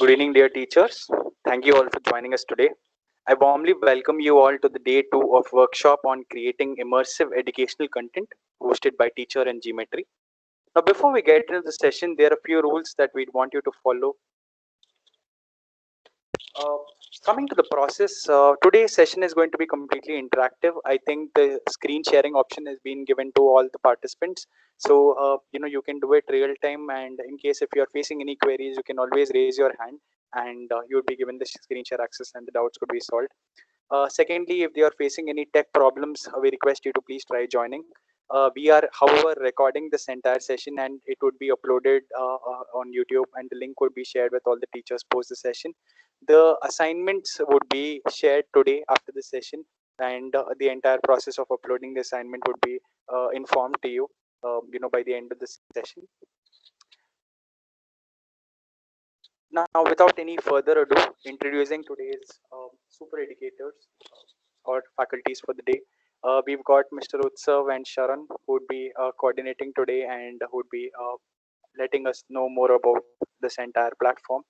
Good evening, dear teachers. Thank you all for joining us today. I warmly welcome you all to the day 2 of workshop on creating immersive educational content hosted by Teacherr and Gmetri. Now, before we get into the session, there are a few rules that we'd want you to follow. Uh, Coming to the process, today's session is going to be completely interactive. I think the screen sharing option has been given to all the participants. So, you can do it real time. And in case if you're facing any queries, you can always raise your hand and you would be given the screen share access and the doubts could be solved. Secondly, if they are facing any tech problems, we request you to please try joining. We are, however, recording this entire session and it would be uploaded on YouTube, and the link would be shared with all the teachers post the session. The assignments would be shared today after the session, and the entire process of uploading the assignment would be informed to you, by the end of the session. Now, without any further ado, introducing today's super educators or faculties for the day. We've got Mr. Utsav and Sharan who would be coordinating today and who would be letting us know more about this entire platform.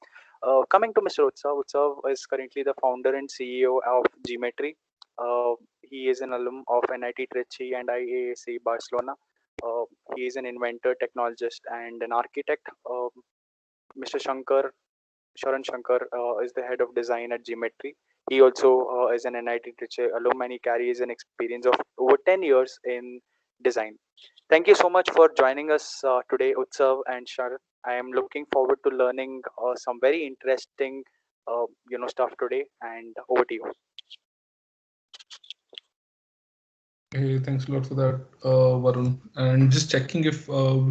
Coming to Mr. Utsav, Utsav is currently the founder and CEO of Gmetri. He is an alum of NIT Trichy and IAAC Barcelona. He is an inventor, technologist, and an architect. Mr. Sharan Shankar is the head of design at Gmetri. He also is an NIT Trichy alum and he carries an experience of over 10 years in design. Thank you so much for joining us today, Utsav and Sharan. I am looking forward to learning some very interesting, stuff today. And over to you. Hey, thanks a lot for that, Varun. And just checking if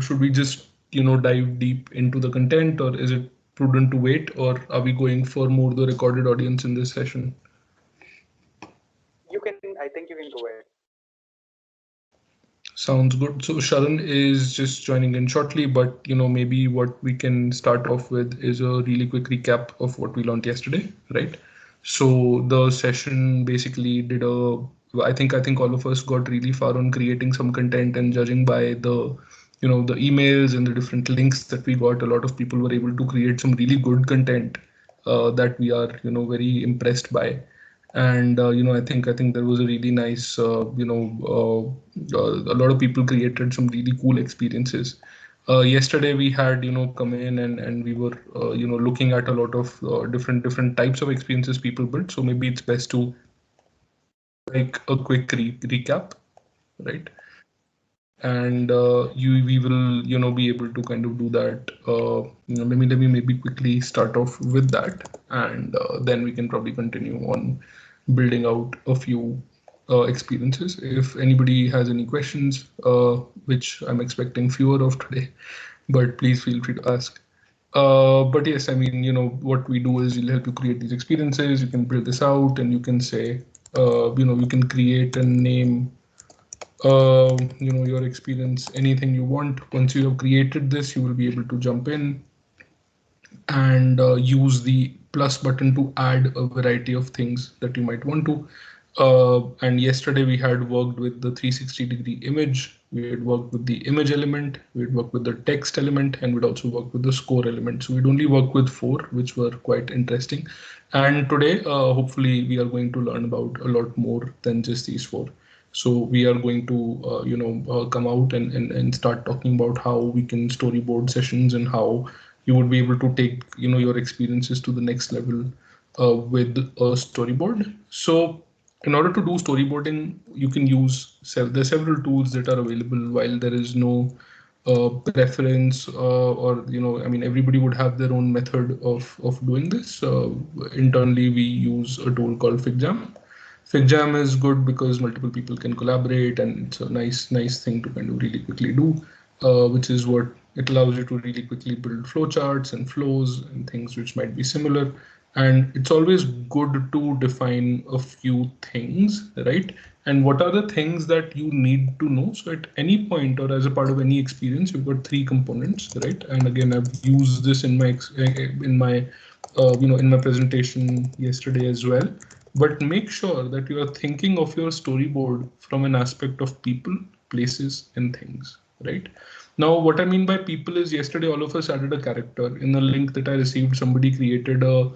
should we just dive deep into the content, or is it prudent to wait, or are we going for more the recorded audience in this session? I think you can go ahead. Sounds good. So Sharan is just joining in shortly, but maybe what we can start off with is a really quick recap of what we learned yesterday, right? So the session basically did I think all of us got really far on creating some content, and judging by the emails and the different links that we got, a lot of people were able to create some really good content that we are very impressed by. And I think there was a really nice a lot of people created some really cool experiences. Yesterday we had come in, and we were looking at a lot of different types of experiences people built. So maybe it's best to like a quick recap, right? And we will be able to kind of do that. Let me maybe quickly start off with that, and then we can probably continue on building out a few experiences. If anybody has any questions, which I'm expecting fewer of today, but please feel free to ask. But yes, I mean, what we do is we'll help you create these experiences. You can build this out, and you can say, you can create and name your experience, anything you want. Once you have created this, you will be able to jump in and use the plus button to add a variety of things that you might want to. And yesterday we had worked with the 360-degree image. We had worked with the image element, we'd worked with the text element, and we'd also worked with the score element. So we'd only work with 4, which were quite interesting. And today, hopefully, we are going to learn about a lot more than just these 4. So we are going to, come out and start talking about how we can storyboard sessions, and how you would be able to take, your experiences to the next level with a storyboard. So in order to do storyboarding, you can use there are several tools that are available. While there is no preference, or I mean, everybody would have their own method of doing this. Internally, we use a tool called FigJam. FigJam is good because multiple people can collaborate, and it's a nice thing to kind of really quickly do, which is what it allows you to really quickly build flowcharts and flows and things which might be similar. And it's always good to define a few things, right? And what are the things that you need to know? So at any point, or as a part of any experience, you've got 3 components, right? And again, I've used this in my in my presentation yesterday as well. But make sure that you are thinking of your storyboard from an aspect of people, places, and things, right? Now, what I mean by people is yesterday all of us added a character in a link that I received. Somebody created a,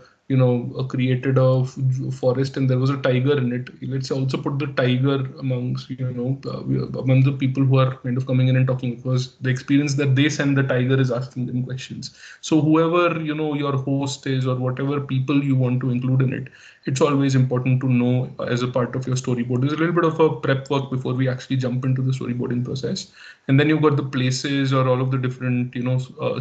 created a forest and there was a tiger in it. Let's also put the tiger amongst, among the people who are kind of coming in and talking, because the experience that they send, the tiger is asking them questions. So whoever, your host is or whatever people you want to include in it, it's always important to know as a part of your storyboard. There's a little bit of a prep work before we actually jump into the storyboarding process, and then you've got the places or all of the different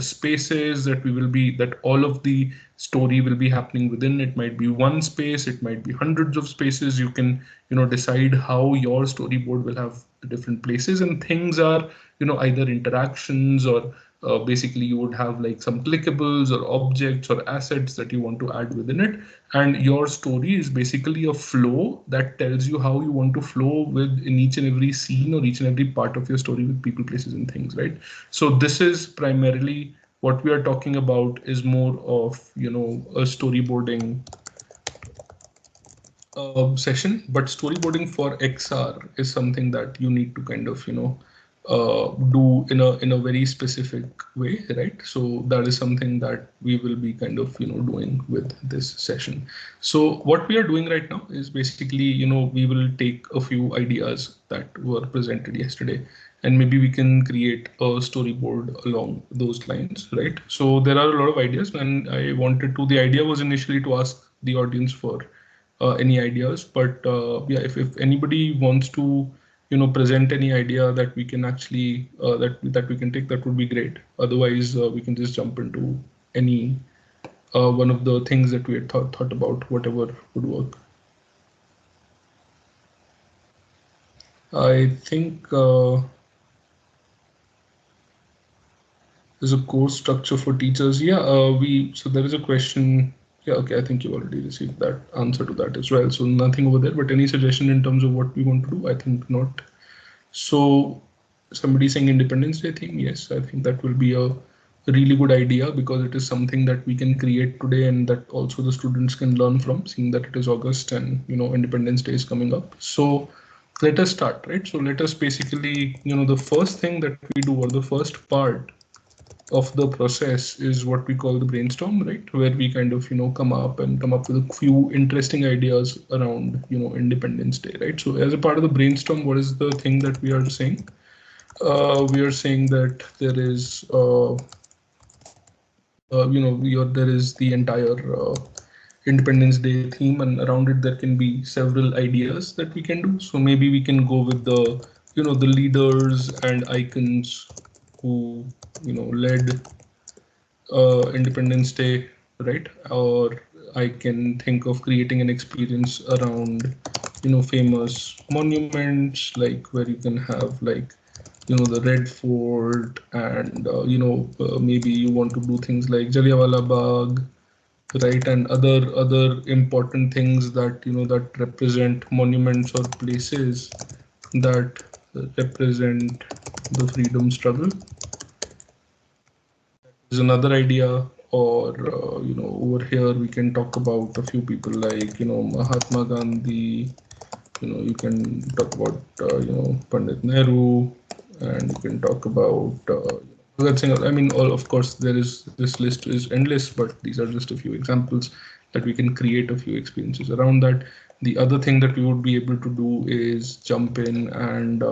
spaces that we will be, that all of the story will be happening within. It might be one space, it might be hundreds of spaces. You can decide how your storyboard will have the different places, and things are either interactions or basically you would have like some clickables or objects or assets that you want to add within it. And your story is basically a flow that tells you how you want to flow with in each and every scene or each and every part of your story with people, places, and things, right? So this is primarily what we are talking about, is more of a storyboarding session. But storyboarding for XR is something that you need to kind of do in a very specific way, right? So that is something that we will be kind of doing with this session. So what we are doing right now is basically we will take a few ideas that were presented yesterday, and maybe we can create a storyboard along those lines, right? So there are a lot of ideas, and I wanted to, the idea was initially to ask the audience for any ideas. But yeah, if anybody wants to present any idea that we can actually that we can take, that would be great. Otherwise we can just jump into any one of the things that we had thought about, whatever would work. I think there's a course structure for teachers. Yeah, we so there is a question. Yeah, okay, I think you already received that answer to that as well. So nothing over there, but any suggestion in terms of what we want to do? I think not. So somebody saying Independence Day theme, yes, I think that will be a really good idea, because it is something that we can create today and that also the students can learn from, seeing that it is August and Independence Day is coming up. So let us start, right? So let us basically, the first thing that we do, or the first part of the process, is what we call the brainstorm, right? Where we kind of come up with a few interesting ideas around Independence Day, right? So as a part of the brainstorm, what is the thing that we are saying? We are saying that there is there is the entire Independence Day theme, and around it there can be several ideas that we can do. So maybe we can go with the the leaders and icons who led Independence Day, right? Or I can think of creating an experience around, famous monuments, like where you can have like, the Red Fort, and maybe you want to do things like Jallianwala Bagh, right? And other important things that that represent monuments or places that represent the freedom struggle is another idea. Or over here we can talk about a few people like Mahatma Gandhi. You can talk about Pandit Nehru, and you can talk about Bhagat Singh. I mean, all, of course, there is, this list is endless, but these are just a few examples that we can create a few experiences around that. The other thing that we would be able to do is jump in and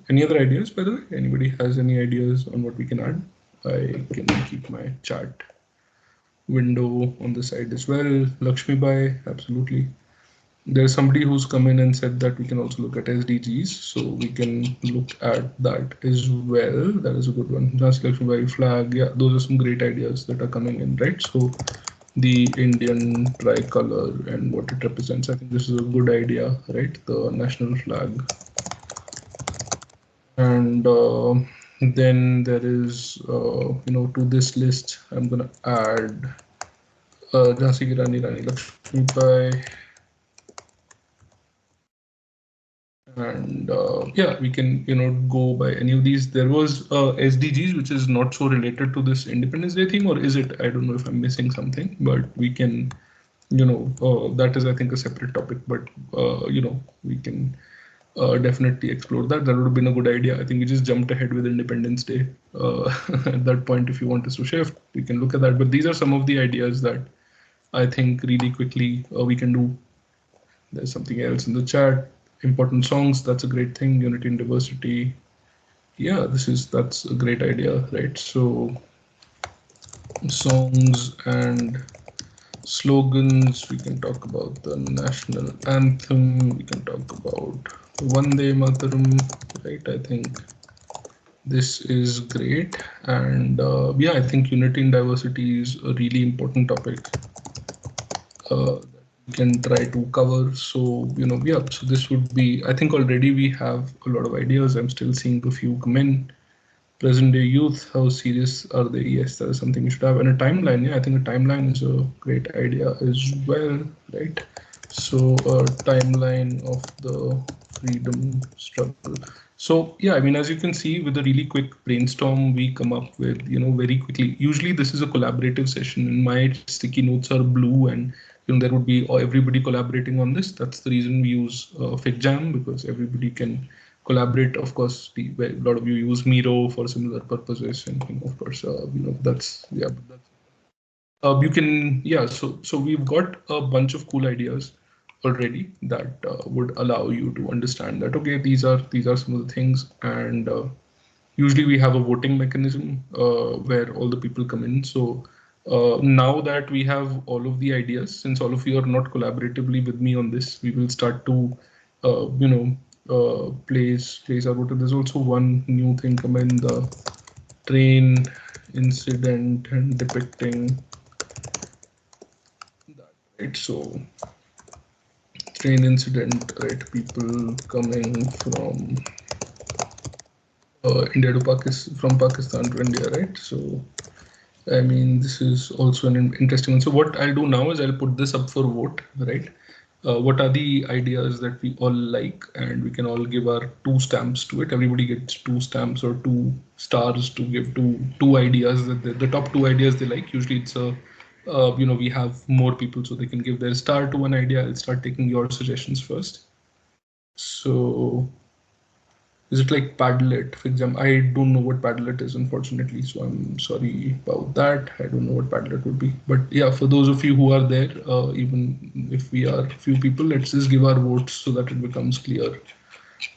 any other ideas, by the way? Anybody has any ideas on what we can add? I can keep my chat window on the side as well. Lakshmi Bai, absolutely. There's somebody who's come in and said that we can also look at SDGs, so we can look at that as well. That is a good one. Jhansi Lakshmi Bai flag, yeah, those are some great ideas that are coming in, right? So the Indian tricolor and what it represents, I think this is a good idea, right? The national flag. And then there is, to this list, I'm gonna add Jhansi Ki Rani, Rani Lakshmi Bai, and yeah, we can go by any of these. There was SDGs, which is not so related to this Independence Day thing, or is it? I don't know if I'm missing something, but we can that is, I think, a separate topic. But we can definitely explore that. That would have been a good idea. I think we just jumped ahead with Independence Day. At that point, if you want us to shift, we can look at that. But these are some of the ideas that I think really quickly we can do. There's something else in the chat. Important songs. That's a great thing. Unity and diversity. Yeah, that's a great idea, right? So songs and slogans. We can talk about the national anthem. We can talk about Vande Mataram, right? I think this is great. And yeah, I think unity and diversity is a really important topic that we can try to cover. So, yeah, so this would be, I think already we have a lot of ideas. I'm still seeing a few come in. Present day youth, how serious are they? Yes, that is something we should have. And a timeline, yeah, I think a timeline is a great idea as well, right? So a timeline of the freedom struggle. So yeah, I mean, as you can see, with a really quick brainstorm, we come up with, very quickly. Usually this is a collaborative session, and my sticky notes are blue, and there would be everybody collaborating on this. That's the reason we use FigJam, because everybody can collaborate. Of course, a lot of you use Miro for similar purposes, and of course, that's yeah. But that's you can yeah. So we've got a bunch of cool ideas already that would allow you to understand that okay, these are some of the things, and usually we have a voting mechanism where all the people come in. So now that we have all of the ideas, since all of you are not collaboratively with me on this, we will start to place our voter. There's also one new thing come in, the train incident and depicting that, right? So train incident, right? People coming from India to Pakistan, from Pakistan to India, right? So I mean, this is also an interesting one. So what I'll do now is I'll put this up for vote, right? What are the ideas that we all like, and we can all give our two stamps to it. Everybody gets two stamps or two stars to give to two ideas that the top two ideas they like. Usually it's we have more people, so they can give their star to one idea. I'll start taking your suggestions first. So is it like Padlet, for example? I don't know what Padlet is, unfortunately, so I'm sorry about that. I don't know what Padlet would be. But yeah, for those of you who are there, even if we are few people, let's just give our votes so that it becomes clear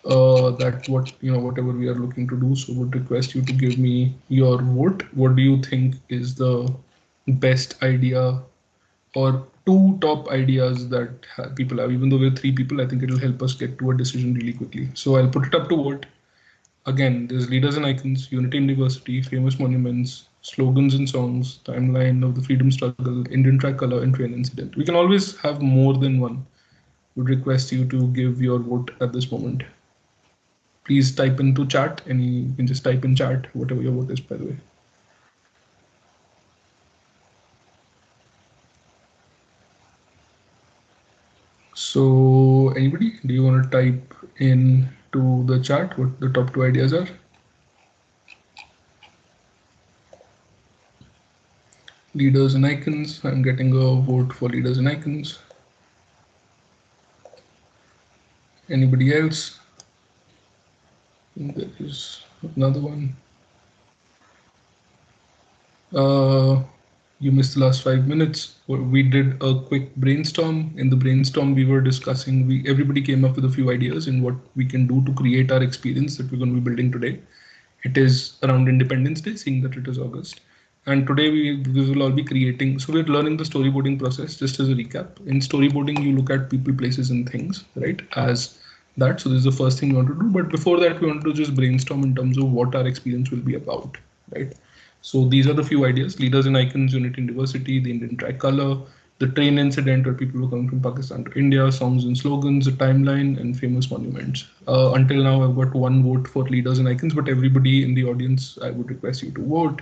that whatever we are looking to do. So would request you to give me your vote. What do you think is the best idea or two top ideas that people have? Even though we're three people, I think it'll help us get to a decision really quickly. So I'll put it up to vote. Again, there's leaders and icons, unity and diversity, famous monuments, slogans and songs, timeline of the freedom struggle, Indian tricolor, and train incident. We can always have more than one. Would request you to give your vote at this moment. Please type into chat, and you can just type in chat whatever your vote is, by the way. So, anybody, do you want to type in to the chat what the top two ideas are? Leaders and icons. I'm getting a vote for leaders and icons. Anybody else? There is another one. Uh, you missed the last 5 minutes. We did a quick brainstorm. In the brainstorm, we were discussing. Everybody came up with a few ideas in what we can do to create our experience that we're going to be building today. It is around Independence Day, seeing that it is August. And today we will all be creating. So we're learning the storyboarding process. Just as a recap, in storyboarding, you look at people, places, and things, right? As that. So this is the first thing we want to do. But before that, we want to just brainstorm in terms of what our experience will be about, right? So these are the few ideas: leaders and icons, unity and diversity, the Indian tricolor, the train incident where people were coming from Pakistan to India, songs and slogans, a timeline, and famous monuments. Until now, I've got one vote for leaders and icons, but everybody in the audience, I would request you to vote.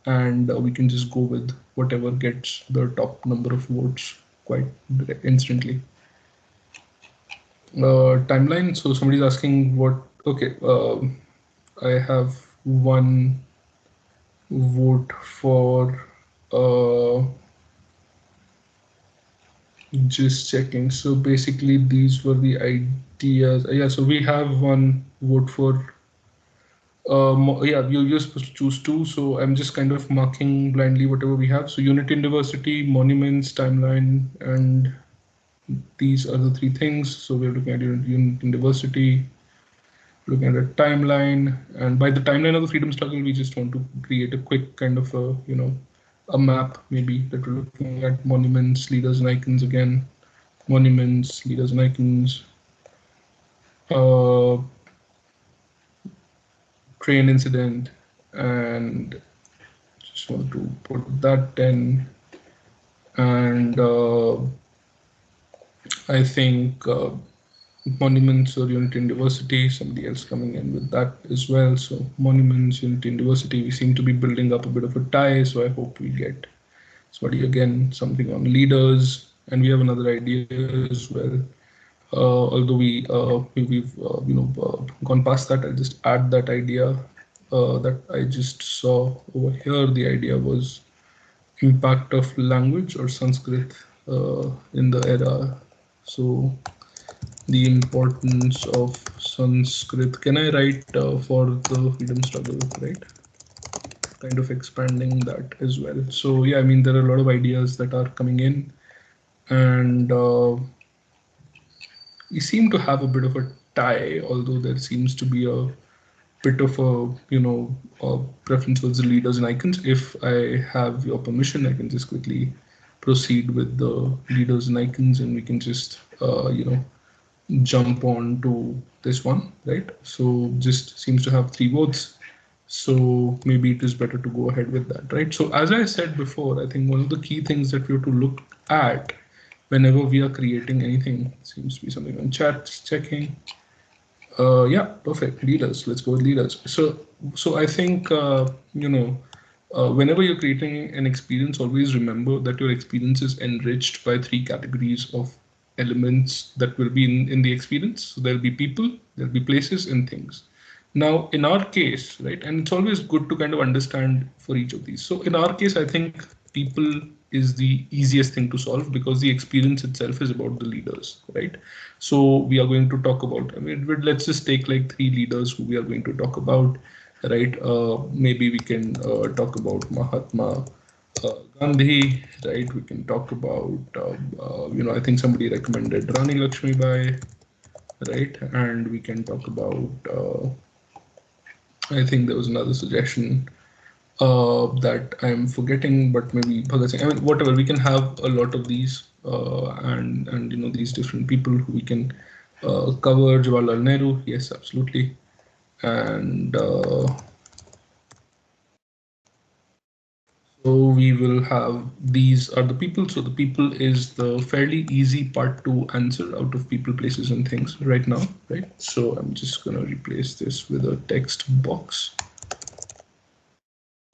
And we can just go with whatever gets the top number of votes quite instantly. Timeline. So somebody's asking what. Okay. I have one vote for Just checking. So basically, these were the ideas. Yeah, so we have one vote for. Yeah, you're supposed to choose two. So I'm just kind of marking blindly whatever we have. So unity and diversity, monuments, timeline, and these are the three things. So we're looking at unity and diversity, looking at a timeline, and by the timeline of the freedom struggle, we just want to create a quick kind of a a map maybe that we're looking at monuments, leaders, and icons again. Monuments, leaders, and icons. Uh, Train incident, and just want to put that in. And I think monuments or unity and diversity, somebody else coming in with that as well. So monuments, unity and diversity, we seem to be building up a bit of a tie. So I hope we get somebody again, something on leaders, and we have another idea as well. Although we've gone past that, I'll just add that idea that I just saw over here. The idea was impact of language or Sanskrit in the era. So the importance of Sanskrit. Can I write for the freedom struggle, right? Kind of expanding that as well. So yeah, I mean there are a lot of ideas that are coming in, and we seem to have a bit of a tie, although there seems to be a bit of a a preference towards the leaders and icons. If I have your permission, I can just quickly proceed with the leaders and icons, and we can just jump on to this one, right? So just seems to have three votes. So maybe it is better to go ahead with that, right? So as I said before, I think one of the key things that we have to look at whenever we are creating anything, seems to be something on chat, just checking. Yeah, perfect. Leaders. Let's go with leaders. So I think whenever you're creating an experience, always remember that your experience is enriched by three categories of elements that will be in the experience. So there'll be people, there'll be places, and things. Now, in our case, right, and it's always good to kind of understand for each of these. So in our case, I think people is the easiest thing to solve because the experience itself is about the leaders, right? So we are going to talk about, I mean, let's just take like three leaders who we are going to talk about, right? Maybe we can talk about Mahatma Gandhi, right? We can talk about, I think somebody recommended Rani Lakshmi Bai, right? And we can talk about, I think there was another suggestion that I'm forgetting, but maybe Bhagat Singh. I mean, whatever. We can have a lot of these, and these different people who we can cover. Jawaharlal Nehru, yes, absolutely, and so we will have these are the people. So the people is the fairly easy part to answer out of people, places, and things right now, right? So I'm just gonna replace this with a text box.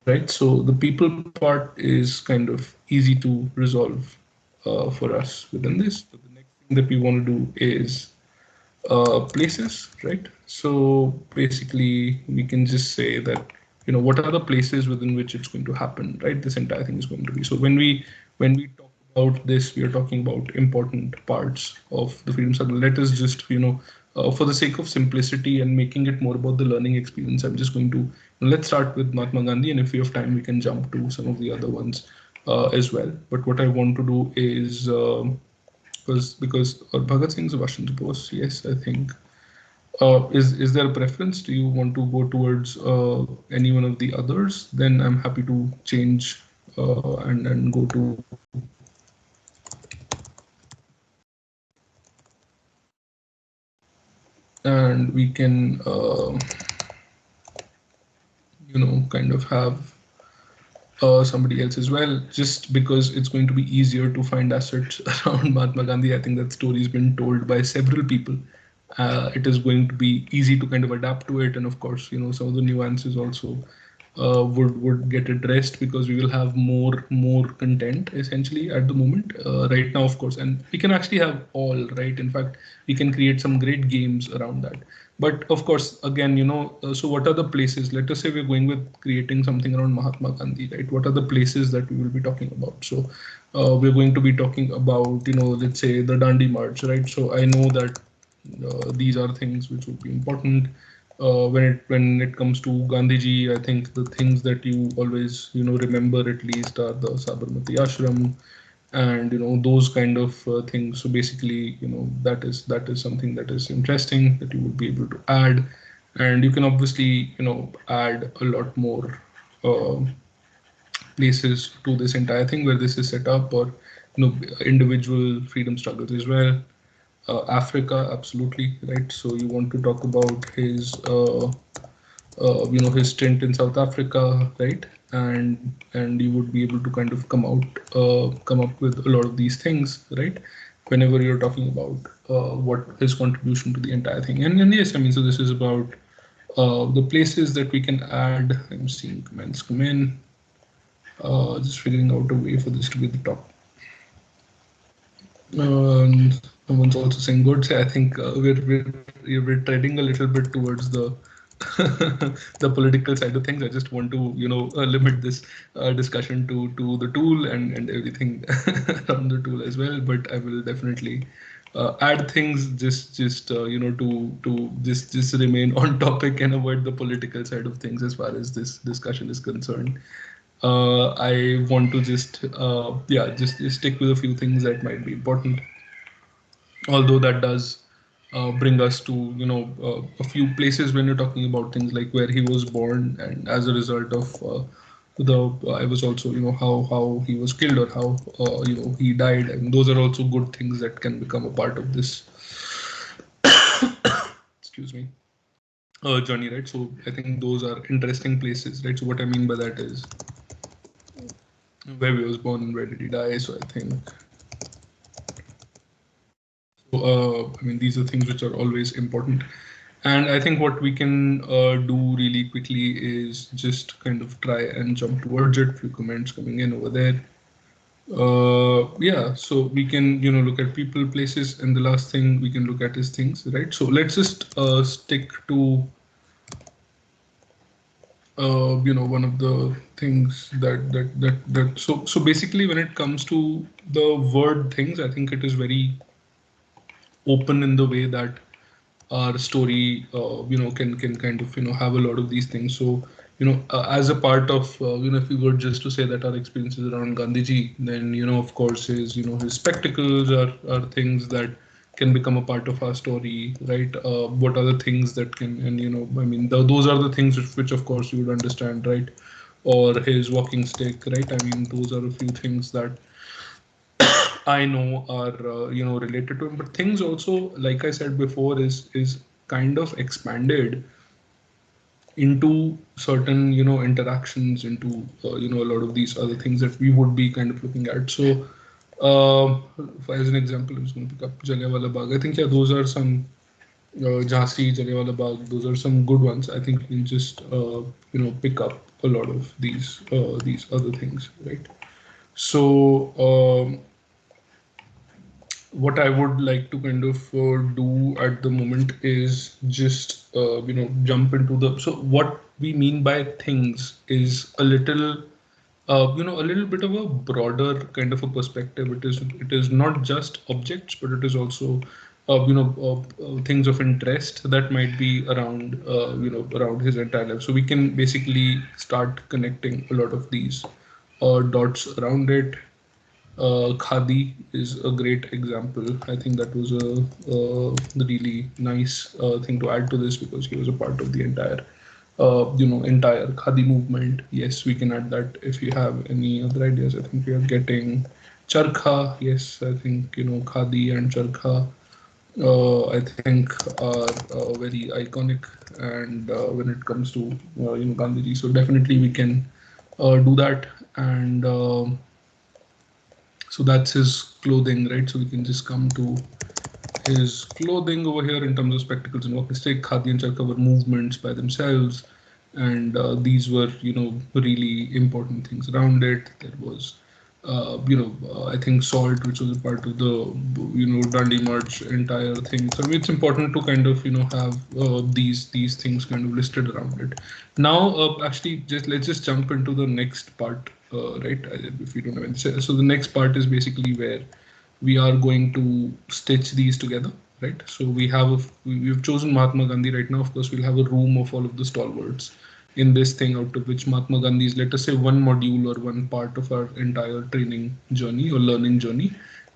Right, so the people part is kind of easy to resolve for us within this. So the next thing that we want to do is places, right? So basically we can just say that what are the places within which it's going to happen, right? This entire thing is going to be. So when we talk about this, we are talking about important parts of the freedom struggle. Let us just for the sake of simplicity and making it more about the learning experience, I'm just going to let's start with Mahatma Gandhi, and if we have time we can jump to some of the other ones as well. But what I want to do is because Bhagat Singh's Washington Post, yes, I think. Is there a preference? Do you want to go towards any one of the others? Then I'm happy to change and go to and we can kind of have somebody else as well, just because it's going to be easier to find assets around Mahatma Gandhi. I think that story has been told by several people. It is going to be easy to kind of adapt to it, and of course, some of the nuances also would get addressed because we will have more content essentially at the moment. Right now, of course, and we can actually have all right. In fact, we can create some great games around that. But of course, again, so what are the places? Let us say we're going with creating something around Mahatma Gandhi, right? What are the places that we will be talking about? So we're going to be talking about, let's say the Dandi March, right? So I know that these are things which would be important. When it comes to Gandhiji, I think the things that you always remember at least are the Sabarmati Ashram, and those kind of things. So basically, that is something that is interesting that you would be able to add, and you can obviously add a lot more uh, places to this entire thing where this is set up, or individual freedom struggles as well. Africa, absolutely, right? So you want to talk about his stint in South Africa, right? And you would be able to kind of come up with a lot of these things, right? Whenever you're talking about what his contribution to the entire thing. And yes, I mean, so this is about the places that we can add. I'm seeing comments come in. Just figuring out a way for this to be the top. Someone's also saying good. I think we're treading a little bit towards the the political side of things. I just want to limit this discussion to the tool and everything around the tool as well. But I will definitely add things just to just remain on topic and avoid the political side of things as far as this discussion is concerned. I want to just just stick with a few things that might be important, although that does bring us to a few places when you're talking about things like where he was born, and as a result of the I was also how he was killed, or how he died, and those are also good things that can become a part of this excuse me journey, right? So I think those are interesting places, right? So what I mean by that is where he was born and where did he die. So I think I mean, these are things which are always important. And I think what we can do really quickly is just kind of try and jump towards it. Few comments coming in over there. Yeah, so we can, look at people, places, and the last thing we can look at is things, right? So let's just stick to, one of the things so basically when it comes to the word things, I think it is very open in the way that our story can kind of have a lot of these things. So as a part of if we were just to say that our experiences around Gandhiji, then of course his spectacles are things that can become a part of our story, right? What are the things that can, and I mean those are the things which of course you would understand, right? Or his walking stick, right? I mean those are a few things that I know are related to him, but things also, like I said before, is kind of expanded into certain interactions, into a lot of these other things that we would be kind of looking at. So, as an example, I'm just going to pick up Jallianwala Bagh. I think those are some Jhansi, Jallianwala Bagh. Those are some good ones. I think we can just pick up a lot of these other things, right? So. What I would like to kind of do at the moment is just jump into the, so what we mean by things is a little a little bit of a broader kind of a perspective. It is not just objects, but it is also things of interest that might be around around his entire life. So we can basically start connecting a lot of these dots around it. Khadi is a great example. I think that was a really nice thing to add to this because he was a part of the entire Khadi movement. Yes, we can add that. If you have any other ideas, I think we are getting Charkha. Yes, I think Khadi and Charkha. I think are very iconic, and when it comes to Gandhiji, so definitely we can do that. And so that's his clothing, right? So we can just come to his clothing over here in terms of spectacles and walking stick. Khadi and Charka were movements by themselves, and these were, really important things around it. There was I think salt, which was a part of the Dandi March entire thing. So it's important to kind of have these things kind of listed around it. Now, actually, just let's just jump into the next part, right? If you don't have any, so the next part is basically where we are going to stitch these together, right? So we've chosen Mahatma Gandhi right now. Of course, we'll have a room of all of the stalwarts in this thing, out of which Mahatma Gandhi is, let us say, one module or one part of our entire training journey or learning journey.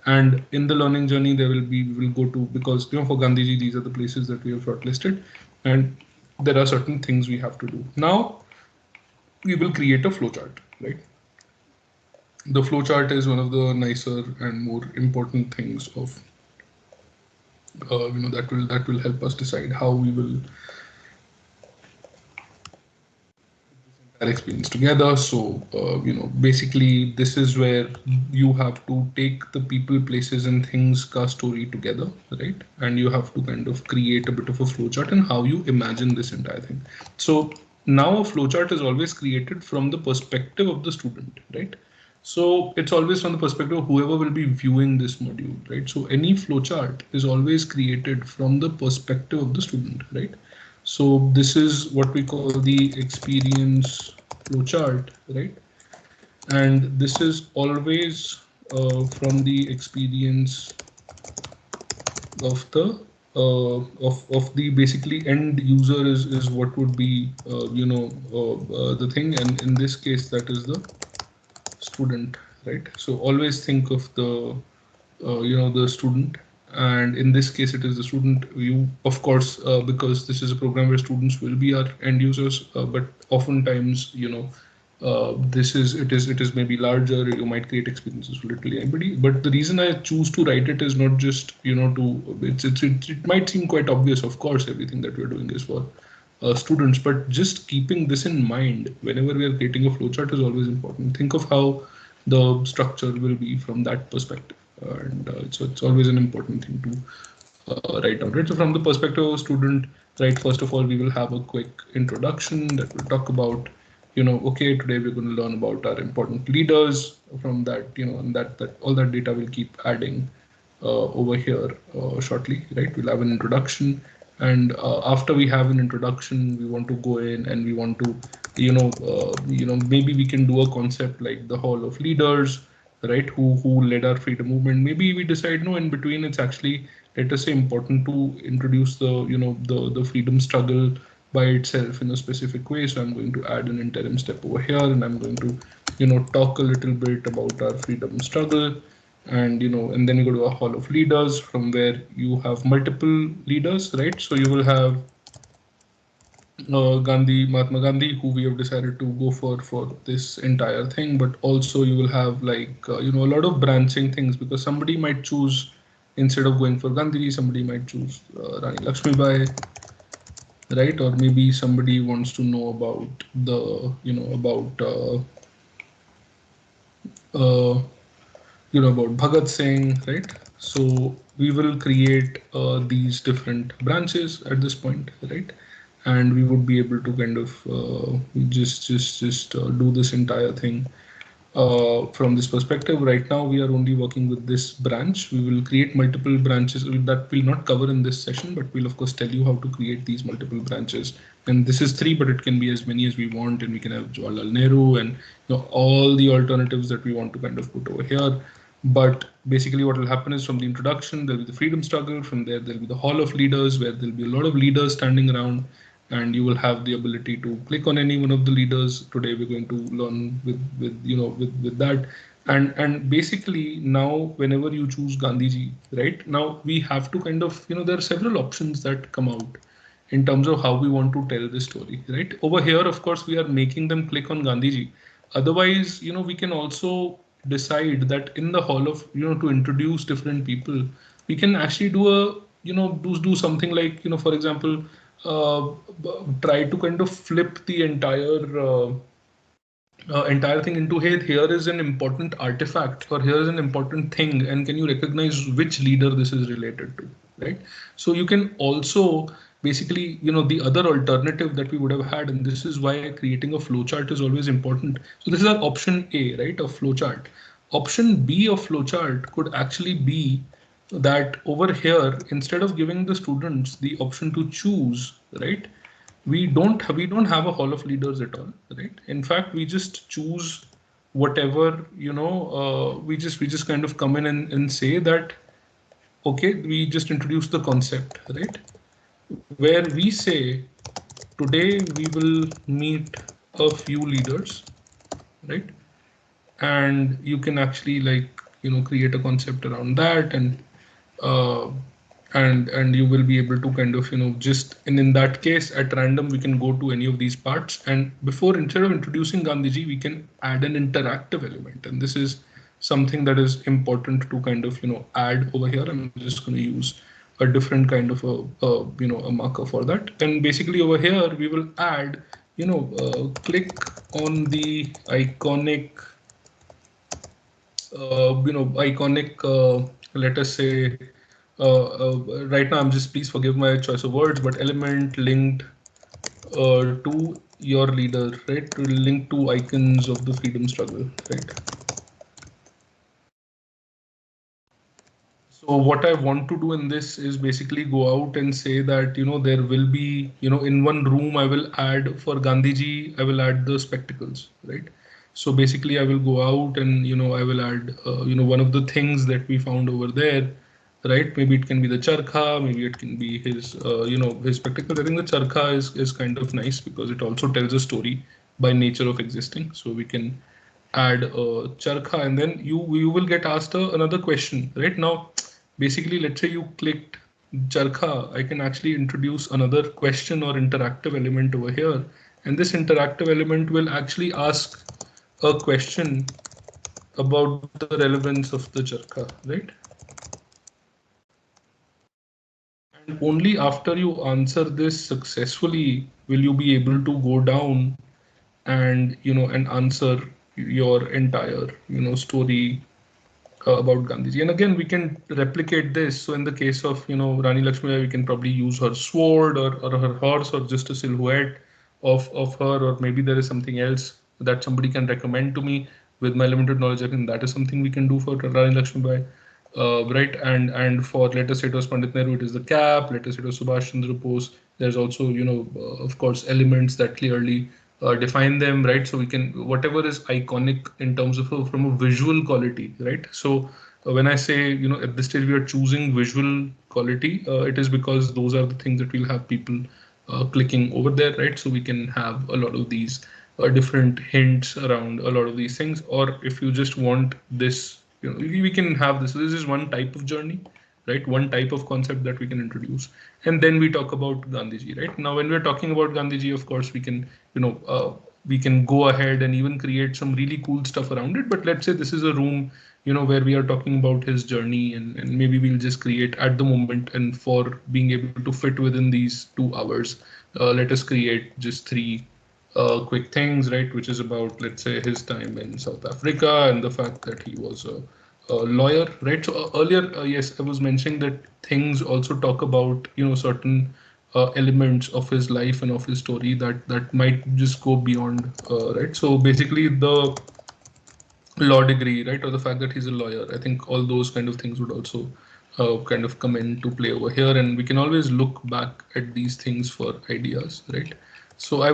And in the learning journey, we will go to, because for Gandhiji, these are the places that we have shortlisted, and there are certain things we have to do. Now we will create a flowchart, right? The flowchart is one of the nicer and more important things of that will help us decide how we will entire experience together. So, basically, this is where you have to take the people, places, and things ka story together, right? And you have to kind of create a bit of a flowchart and how you imagine this entire thing. So now a flowchart is always created from the perspective of the student, right? So it's always from the perspective of whoever will be viewing this module, right? So any flowchart is always created from the perspective of the student, right? So this is what we call the experience flowchart, right? And this is always from the experience of the of the basically end user is what would be the thing, and in this case that is the student, right? So always think of the student, and in this case it is the student. You, of course, because this is a program where students will be our end users, but oftentimes it is maybe larger. You might create experiences for literally anybody, but the reason I choose to write it is not just to it might seem quite obvious. Of course, everything that we're doing is for students, but just keeping this in mind whenever we are creating a flowchart is always important. Think of how the structure will be from that perspective, and so it's always an important thing to write down, right? So from the perspective of a student, right, first of all, we will have a quick introduction that will talk about, okay, today we're going to learn about our important leaders. From that, and that all that data will keep adding over here shortly, right? We'll have an introduction, and after we have an introduction, we want to go in and we want to, maybe we can do a concept like the Hall of Leaders, right? Who led our freedom movement. Maybe we decide, no, in between it's actually, let us say, important to introduce the freedom struggle by itself in a specific way. So I'm going to add an interim step over here, and I'm going to talk a little bit about our freedom struggle, and then you go to a hall of leaders from where you have multiple leaders, right? So you will have Mahatma Gandhi, who we have decided to go for this entire thing, but also you will have, like, a lot of branching things, because somebody might choose, instead of going for Gandhi, somebody might choose Rani Lakshmibai, right? Or maybe somebody wants to know about uh, about Bhagat Singh, right? So we will create these different branches at this point, right? And we would be able to kind of just do this entire thing from this perspective. Right now, we are only working with this branch. We will create multiple branches that we'll not cover in this session, but we'll of course tell you how to create these multiple branches. And this is 3, but it can be as many as we want, and we can have Jawaharlal Nehru and all the alternatives that we want to kind of put over here. But basically, what will happen is, from the introduction, there'll be the freedom struggle. From there, there'll be the Hall of Leaders, where there'll be a lot of leaders standing around, and you will have the ability to click on any one of the leaders. Today we're going to learn with that. And basically, now whenever you choose Gandhiji, right, now we have to kind of, there are several options that come out in terms of how we want to tell this story, right? Over here, of course, we are making them click on Gandhiji. Otherwise, we can also decide that in the hall of, to introduce different people, we can actually do a, do something like, for example, try to kind of flip the entire thing into, hey, here is an important artifact, or here is an important thing, and can you recognize which leader this is related to, right? So you can also basically, the other alternative that we would have had, and this is why creating a flowchart is always important. So this is our option A, right, a flowchart. Option B of flowchart could actually be that over here, instead of giving the students the option to choose, right? We don't have a hall of leaders at all, right? In fact, we just choose whatever, we just kind of come in and say that, okay, we just introduce the concept, right? Where we say today we will meet a few leaders, right? And you can actually, like, create a concept around that, uh, and you will be able to kind of, just, and in that case, at random, we can go to any of these parts, and before, instead of introducing Gandhiji, we can add an interactive element, and this is something that is important to kind of, add over here. I'm just going to use a different kind of a marker for that, and basically over here we will add, click on the iconic, let us say, right now, I'm just, please forgive my choice of words, but element linked to your leader, right? To link to icons of the freedom struggle, right? So what I want to do in this is basically go out and say that, there will be, in one room, I will add for Gandhiji, I will add the spectacles, right? So basically I will go out and, I will add, one of the things that we found over there, right? Maybe it can be the charkha, maybe it can be his, his spectacles. I think the charkha is kind of nice because it also tells a story by nature of existing. So we can add charkha, and then you will get asked another question right now. Basically, let's say you clicked charkha, I can actually introduce another question or interactive element over here, and this interactive element will actually ask a question about the relevance of the charkha, right? And only after you answer this successfully will you be able to go down and, and answer your entire, story about Gandhiji. And again, we can replicate this. So in the case of, Rani Lakshmibai, we can probably use her sword, or her horse, or just a silhouette of her, or maybe there is something else that somebody can recommend to me. With my limited knowledge, I think that is something we can do for Rani Lakshmibai. Right, and for, let us say it was Pandit Nehru, it is the cap. Let us say it was Subhash Chandra Bose. There's also, of course, elements that clearly define them, right? So we can, whatever is iconic in terms of from a visual quality, right? So when I say, at this stage we are choosing visual quality, it is because those are the things that will have people clicking over there, right? So we can have a lot of these different hints around a lot of these things. Or if you just want this, we can have this. So this is one type of journey, right? One type of concept that we can introduce, and then we talk about Gandhiji, right? Now, when we're talking about Gandhiji, of course, we can go ahead and even create some really cool stuff around it. But let's say this is a room, where we are talking about his journey, and maybe we'll just create at the moment, and for being able to fit within these 2 hours, let us create just three quick things, right? Which is about, let's say, his time in South Africa and the fact that he was a lawyer, right? So earlier, yes, I was mentioning that things also talk about, certain elements of his life and of his story that might just go beyond, right? So basically, the law degree, right, or the fact that he's a lawyer. I think all those kind of things would also kind of come into play over here, and we can always look back at these things for ideas, right? So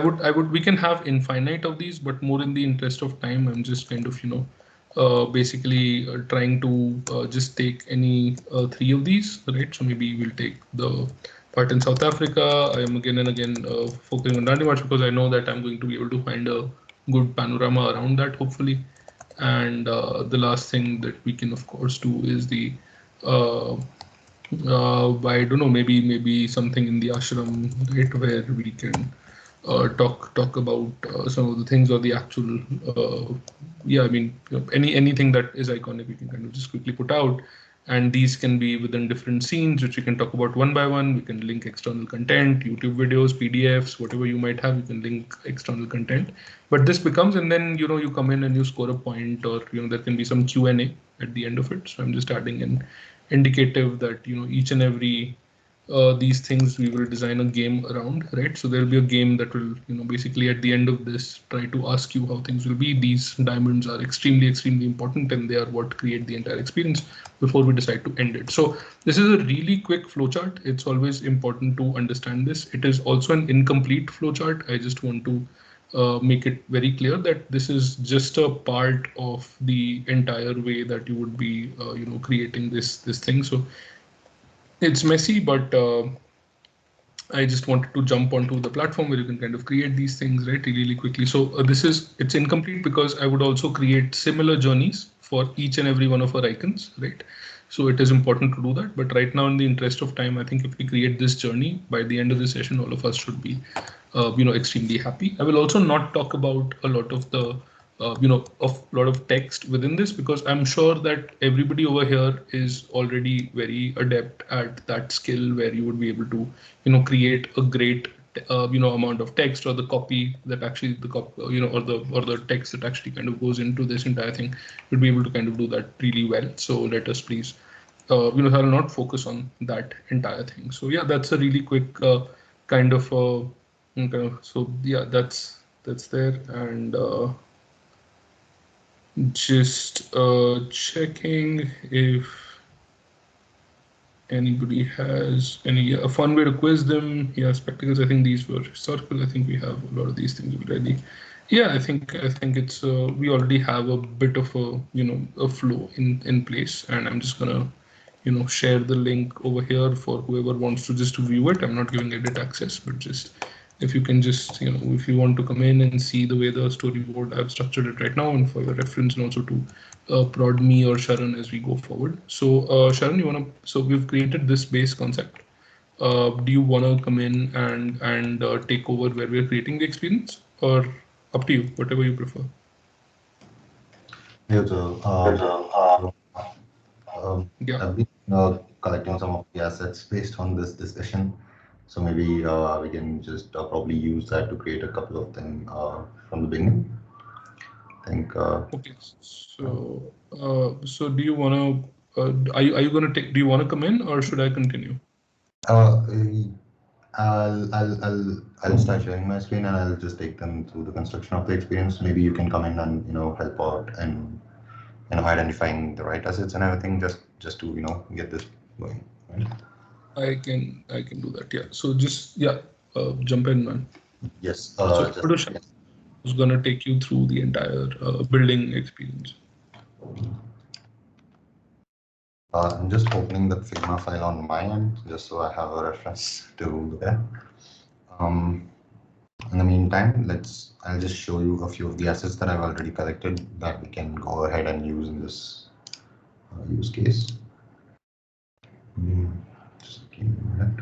we can have infinite of these, but more in the interest of time, I'm just kind of, basically trying to just take any three of these, right? So maybe we'll take the part in South Africa. I am again and again focusing on Randi March because I know that I'm going to be able to find a good panorama around that, hopefully. And the last thing that we can, of course, do is the uh, I don't know, maybe something in the ashram, right, where we can talk about some of the things, or the actual yeah, I mean, anything that is iconic, we can kind of just quickly put out. And these can be within different scenes, which we can talk about one by one. We can link external content, YouTube videos, PDFs, whatever you might have. You can link external content. But this becomes, and then, you come in and you score a point, or, there can be some Q&A at the end of it. So I'm just adding an indicative that, each and every these things we will design a game around, right? So there'll be a game that will, basically at the end of this try to ask you how things will be. These diamonds are extremely, extremely important, and they are what create the entire experience before we decide to end it. So this is a really quick flowchart. It's always important to understand this. It is also an incomplete flowchart. I just want to make it very clear that this is just a part of the entire way that you would be, creating this thing. So it's messy, but I just wanted to jump onto the platform where you can kind of create these things, right, really quickly. So it's incomplete because I would also create similar journeys for each and every one of our icons, right? So it is important to do that. But right now, in the interest of time, I think if we create this journey by the end of the session, all of us should be, extremely happy. I will also not talk about a lot of the of lot of text within this, because I'm sure that everybody over here is already very adept at that skill where you would be able to, create a great, amount of text, or the copy that actually or the text that actually kind of goes into this entire thing. You'd be able to kind of do that really well. So let us please, I'll not focus on that entire thing. So yeah, that's a really quick kind of, so yeah, that's there. And just checking if anybody has any a fun way to quiz them. Yeah, spectacles. I think these were historical. I think we have a lot of these things already. Yeah, I think it's we already have a bit of a, a flow in place, and I'm just gonna, share the link over here for whoever wants to just view it. I'm not giving edit access, but just if you can just, if you want to come in and see the way the storyboard I've structured it right now, and for your reference, and also to prod me or Sharon as we go forward. So Sharon, so we've created this base concept. Do you want to come in and take over where we're creating the experience, or up to you, whatever you prefer? Yeah, so, so, Yeah. I've been collecting some of the assets based on this discussion. So maybe we can just probably use that to create a couple of them from the beginning. I think. Okay. So do you want to? Are you going to take? Do you want to come in, or should I continue? Uh, I'll start sharing my screen and I'll just take them through the construction of the experience. Maybe you can come in and help out and identifying the right assets and everything just to get this going. Right? I can do that. Yeah. So just, yeah, jump in, man. Yes. So Just over to Sharon, who's going to take you through the entire building experience. I'm just opening the Figma file on my end just so I have a reference to look at. Um, in the meantime, I'll just show you a few of the assets that I've already collected that we can go ahead and use in this use case. Mm, just give me a minute.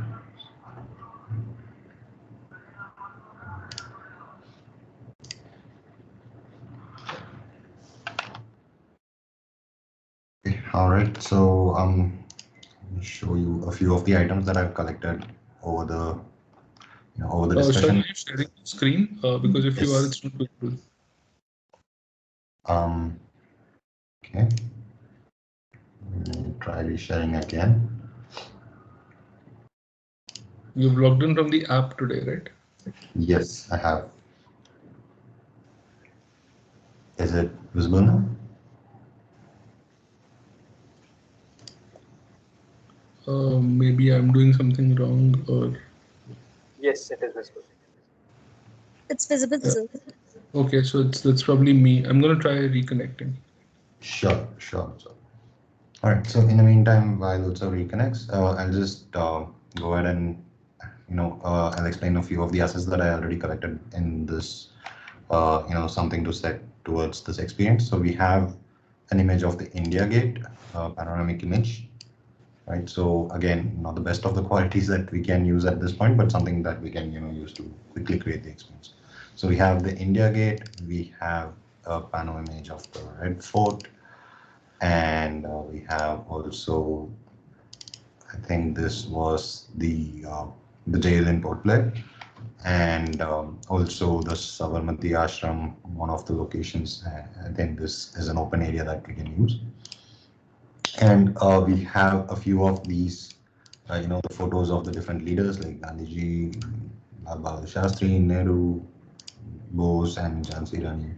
Okay, all right, so let me show you a few of the items that I've collected over the Sharon, discussion. are you sharing the screen? Because if you are, Yes. it's not visible. Um, okay. Let me try resharing again. You've logged in from the app today, right? Yes, I have. Is it visible now? Maybe I'm doing something wrong, or Yes, it is visible. It's visible, yeah. sir. Okay, so that's probably me. I'm gonna try reconnecting. Sure, sure. So, all right. So in the meantime, while Utsav reconnects, I'll just go ahead and I'll explain a few of the assets that I already collected in this something to set towards this experience. So we have an image of the India Gate, panoramic image, right? So again, not the best of the qualities that we can use at this point, but something that we can use to quickly create the experience. So we have the India Gate, we have a pano image of the Red Fort, and we have also, I think this was the jail in Port Blair, and also the Sabarmati Ashram, one of the locations. I think this is an open area that we can use. And we have a few of these the photos of the different leaders like Gandhiji, Lal Bahadur Shastri, Nehru, Bose, and Jhansi Rani,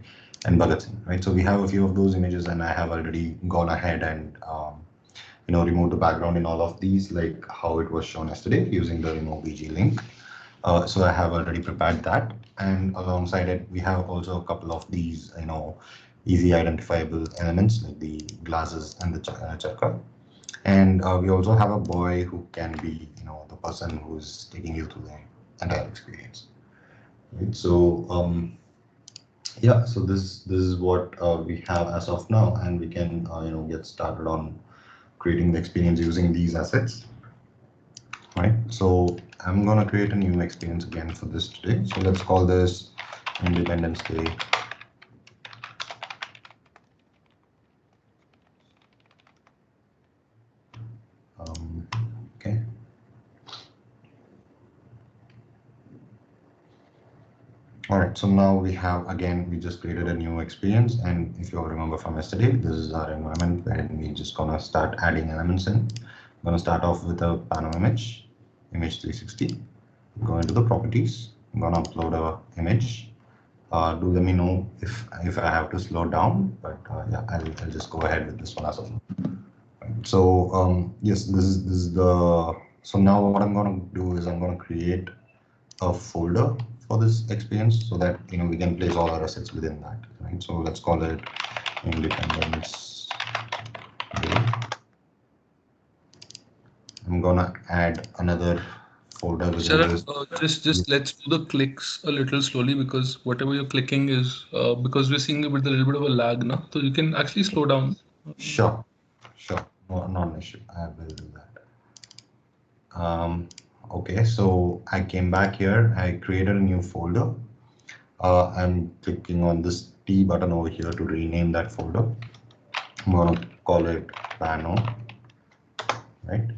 and Bhagat Singh, right? So we have a few of those images, and I have already gone ahead and remove the background in all of these, like how it was shown yesterday using the remove VG link. So I have already prepared that, and alongside it, we have also a couple of these, easy identifiable elements like the glasses and the chakra. And we also have a boy who can be, the person who's taking you through the entire experience. Right? So yeah, so this is what we have as of now, and we can get started on creating the experience using these assets. Right. So I'm gonna create a new experience again for this today. So let's call this Independence Day. Okay. All right, so now we have, again, we just created a new experience. And if you all remember from yesterday, this is our environment wherein we're just gonna start adding elements in. I'm gonna start off with a panel image, image 360, go into the properties. I'm gonna upload a image. Do let me know if I have to slow down, but yeah, I'll just go ahead with this one as well. So yes, this is the, so now what I'm gonna do is I'm gonna create a folder for this experience so that we can place all our assets within that, right? So let's call it Independence Day. I'm gonna add another folder within Sharan, this. just let's do the clicks a little slowly because whatever you're clicking is because we're seeing a little bit of a lag now. So you can actually slow down. Sure, sure, no, not an issue. I will do that. Okay, so I came back here. I created a new folder. I'm clicking on this T button over here to rename that folder. I'm gonna call it Pano, right?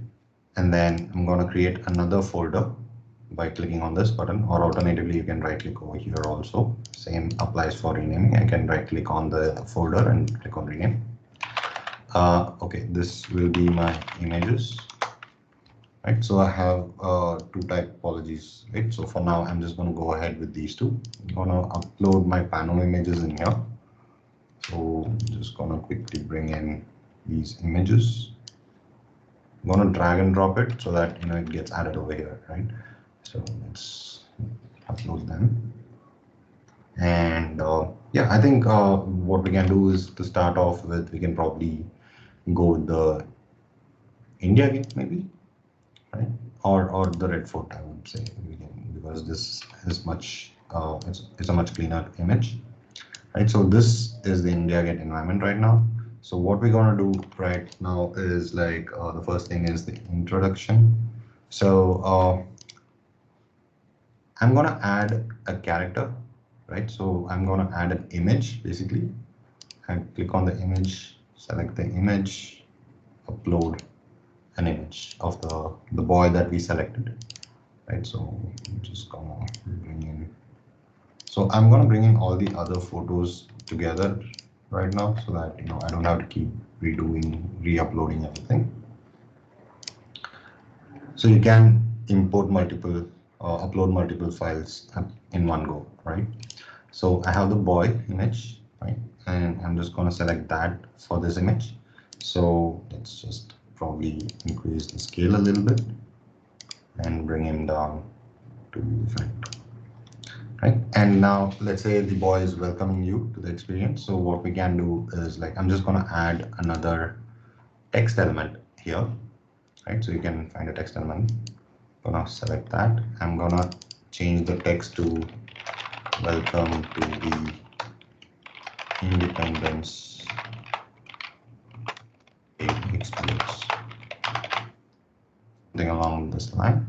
And then I'm gonna create another folder by clicking on this button, or alternatively, you can right click over here also. Same applies for renaming. I can right click on the folder and click on rename. Okay, this will be my images. Right, so I have two typologies, right? So for now, I'm just going to go ahead with these two. I'm going to upload my panel images in here. So I'm just going to quickly bring in these images. I'm going to drag and drop it so that it gets added over here, right? So let's upload them. And yeah, I think what we can do is to start off with, we can probably go with the India gate maybe, right? Or the red fort, I would say, because this is much it's a much cleaner image, right? So this is the India Gate environment right now. So what we're gonna do right now is like the first thing is the introduction. So I'm gonna add a character, right? So I'm gonna add an image basically. I click on the image, select the image, upload an image of the boy that we selected, right? So I'm just gonna bring in, so I'm gonna bring in all the other photos together right now so that I don't have to keep redoing, re-uploading everything. So you can import multiple, upload multiple files in one go, right? So I have the boy image, right? And I'm just gonna select that for this image. So let's just probably increase the scale a little bit and bring him down to effect, right? And now let's say the boy is welcoming you to the experience. So what we can do is like, I'm just gonna add another text element here, right? So you can find a text element. I'm gonna select that. I'm gonna change the text to welcome to the Independence Day experience. Something along this line.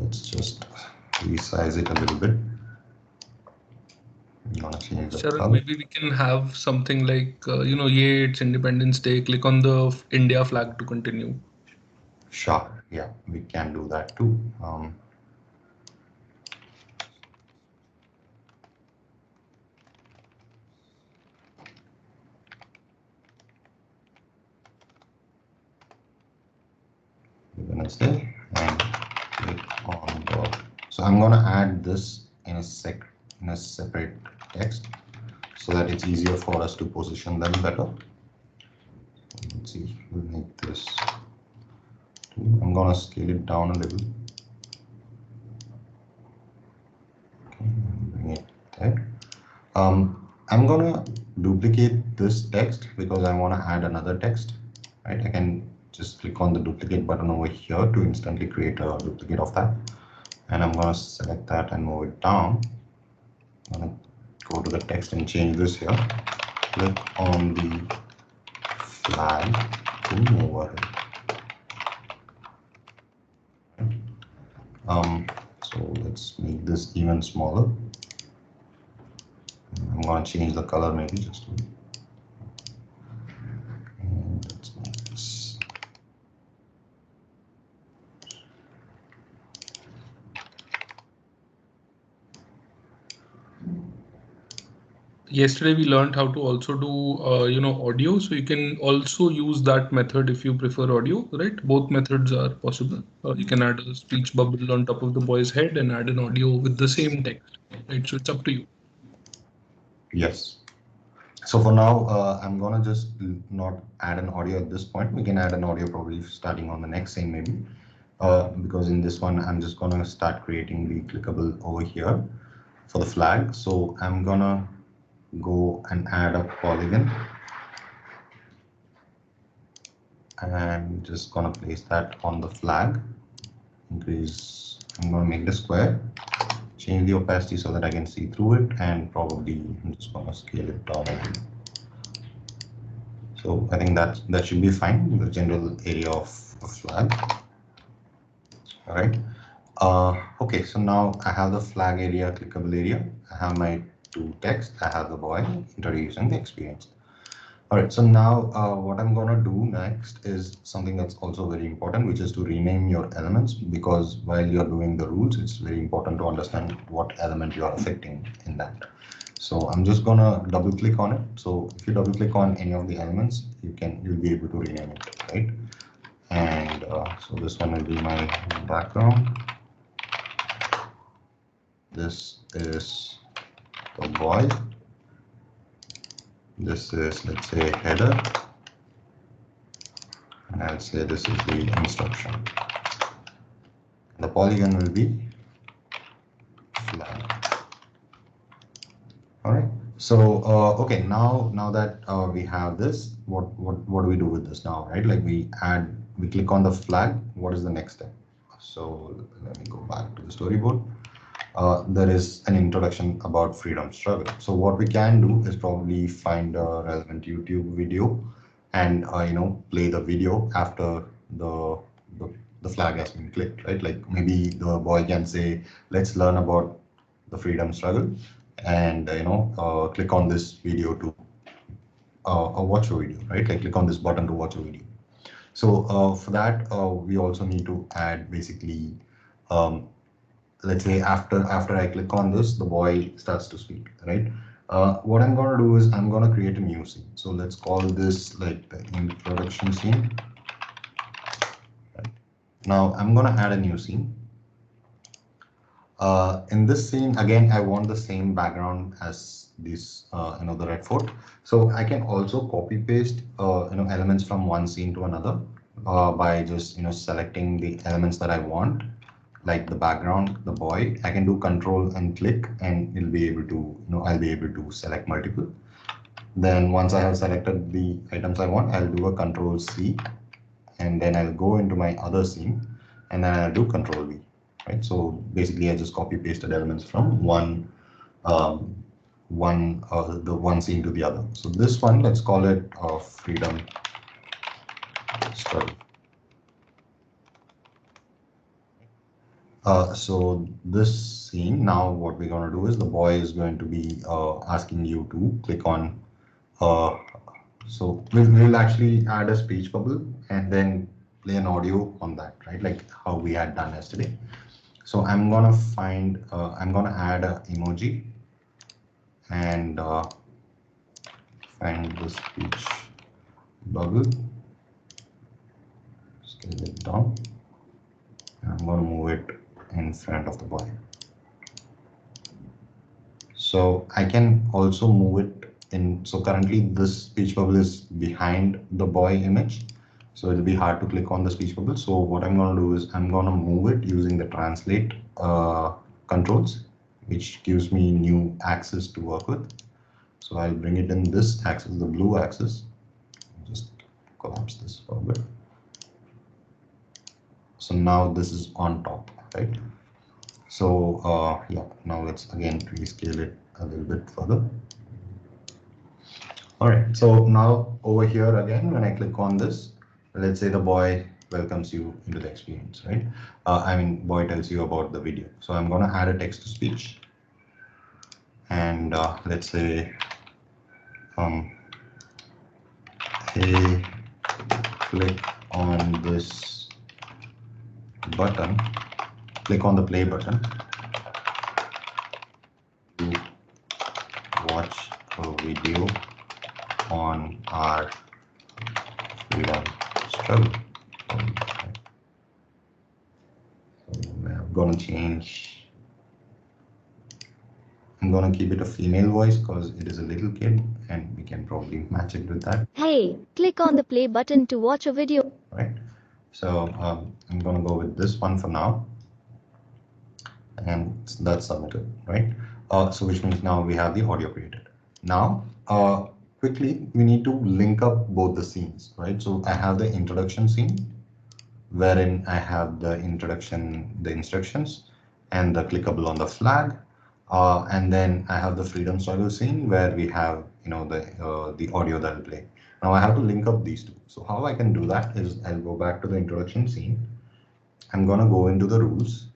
Let's just resize it a little bit. I'm gonna change the Sharan, color. maybe we can have something like yeah, it's Independence Day. Click on the India flag to continue. Sure, yeah, we can do that too. elements there and click on the. So I'm gonna add this in a separate text so that it's easier for us to position them better. Let's see, we'll make this. I'm gonna scale it down a little. Okay, bring it there. I'm gonna duplicate this text because I want to add another text, right? I can just click on the duplicate button over here to instantly create a duplicate of that. And I'm gonna select that and move it down. I'm gonna go to the text and change this here. Click on the flag to move ahead. So let's make this even smaller. I'm gonna change the color maybe just to. And let's make this. Yesterday we learned how to also do audio, so you can also use that method if you prefer audio, right? Both methods are possible. You can add a speech bubble on top of the boy's head and add an audio with the same text, right? So it's up to you. Yes. So for now, I'm gonna just not add an audio at this point. We can add an audio probably starting on the next scene maybe, because in this one, I'm just gonna start creating the clickable over here for the flag. So I'm gonna go and add a polygon and just gonna place that on the flag. Increase, I'm gonna make the square, change the opacity so that I can see through it, and probably I'm just gonna scale it down a little. So I think that should be fine, the general area of a flag. All right. Okay, so now I have the flag area, clickable area. I have my two text. I have the boy introducing the experience. All right, so now what I'm gonna do next is something that's also very important, which is to rename your elements, because while you're doing the rules, it's very important to understand what element you are affecting in that. So I'm just gonna double click on it. So if you double click on any of the elements, you'll be able to rename it, right? And so this one will be my background. This is the boy. This is, let's say, header. And I'll say this is the instruction. The polygon will be flag. All right. So okay, now that we have this, what do we do with this now, right? Like we click on the flag. What is the next step? So let me go back to the storyboard. There is an introduction about freedom struggle. So what we can do is probably find a relevant YouTube video and play the video after the flag has been clicked, right? Like maybe the boy can say, let's learn about the freedom struggle, and click on this video to watch a video, right? Like click on this button to watch a video. So for that, we also need to add basically, let's say after I click on this, the boy starts to speak, right? What I'm going to do is I'm going to create a new scene. So let's call this like the introduction scene. Right. Now I'm going to add a new scene. In this scene, again, I want the same background as this, the red fort. So I can also copy paste, elements from one scene to another by just, selecting the elements that I want, like the background, the boy. I can do control and click, and it'll be able to, I'll be able to select multiple. Then once I have selected the items I want, I'll do a control C, and then I'll go into my other scene, and then I'll do control V. Right, so basically I just copy pasted elements from the one scene to the other. So this one, let's call it freedom struggle. So this scene, now what we're going to do is the boy is going to be asking you to click on. So we'll actually add a speech bubble and then play an audio on that, right? Like how we had done yesterday. So I'm gonna add an emoji and find the speech bubble, scale it down. I'm going to move it in front of the boy. So I can also move it in. So currently this speech bubble is behind the boy image. So it'll be hard to click on the speech bubble. So what I'm going to do is I'm going to move it using the translate controls, which gives me new axis to work with. So I'll bring it in this axis, the blue axis. Just collapse this forward. So now this is on top, right? So yeah, now let's again rescale it a little bit further. All right, so now over here again, when I click on this, let's say the boy welcomes you into the experience, right? I mean, boy tells you about the video. So I'm going to add a text to speech. And let's say, hey, click on this button, click on the play button to watch a video on our freedom struggle. I'm going to change. I'm going to keep it a female voice because it is a little kid and we can probably match it with that. Hey, click on the play button to watch a video. Right. So I'm going to go with this one for now. And that's submitted, right? So which means now we have the audio created. Now, quickly, we need to link up both the scenes, right? So I have the introduction scene, wherein I have the introduction, the instructions, and the clickable on the flag. And then I have the freedom struggle scene where we have, the audio that will play. Now I have to link up these two. So how I can do that is I'll go back to the introduction scene. I'm gonna go into the rules.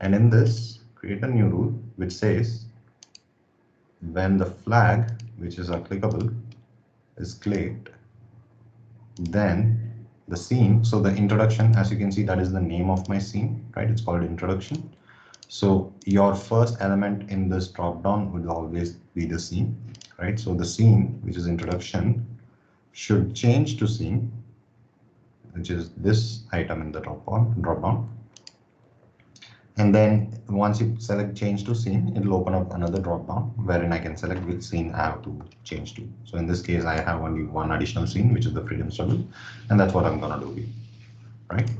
And in this, create a new rule which says when the flag, which is a clickable, is clicked, then the scene, so the introduction, as you can see, that is the name of my scene, right? It's called introduction. So your first element in this drop down will always be the scene, right? So the scene, which is introduction, should change to scene, which is this item in the drop down. And then once you select change to scene, it will open up another drop down wherein I can select which scene I have to change to. So in this case, I have only one additional scene, which is the freedom struggle. And that's what I'm going to do here, right?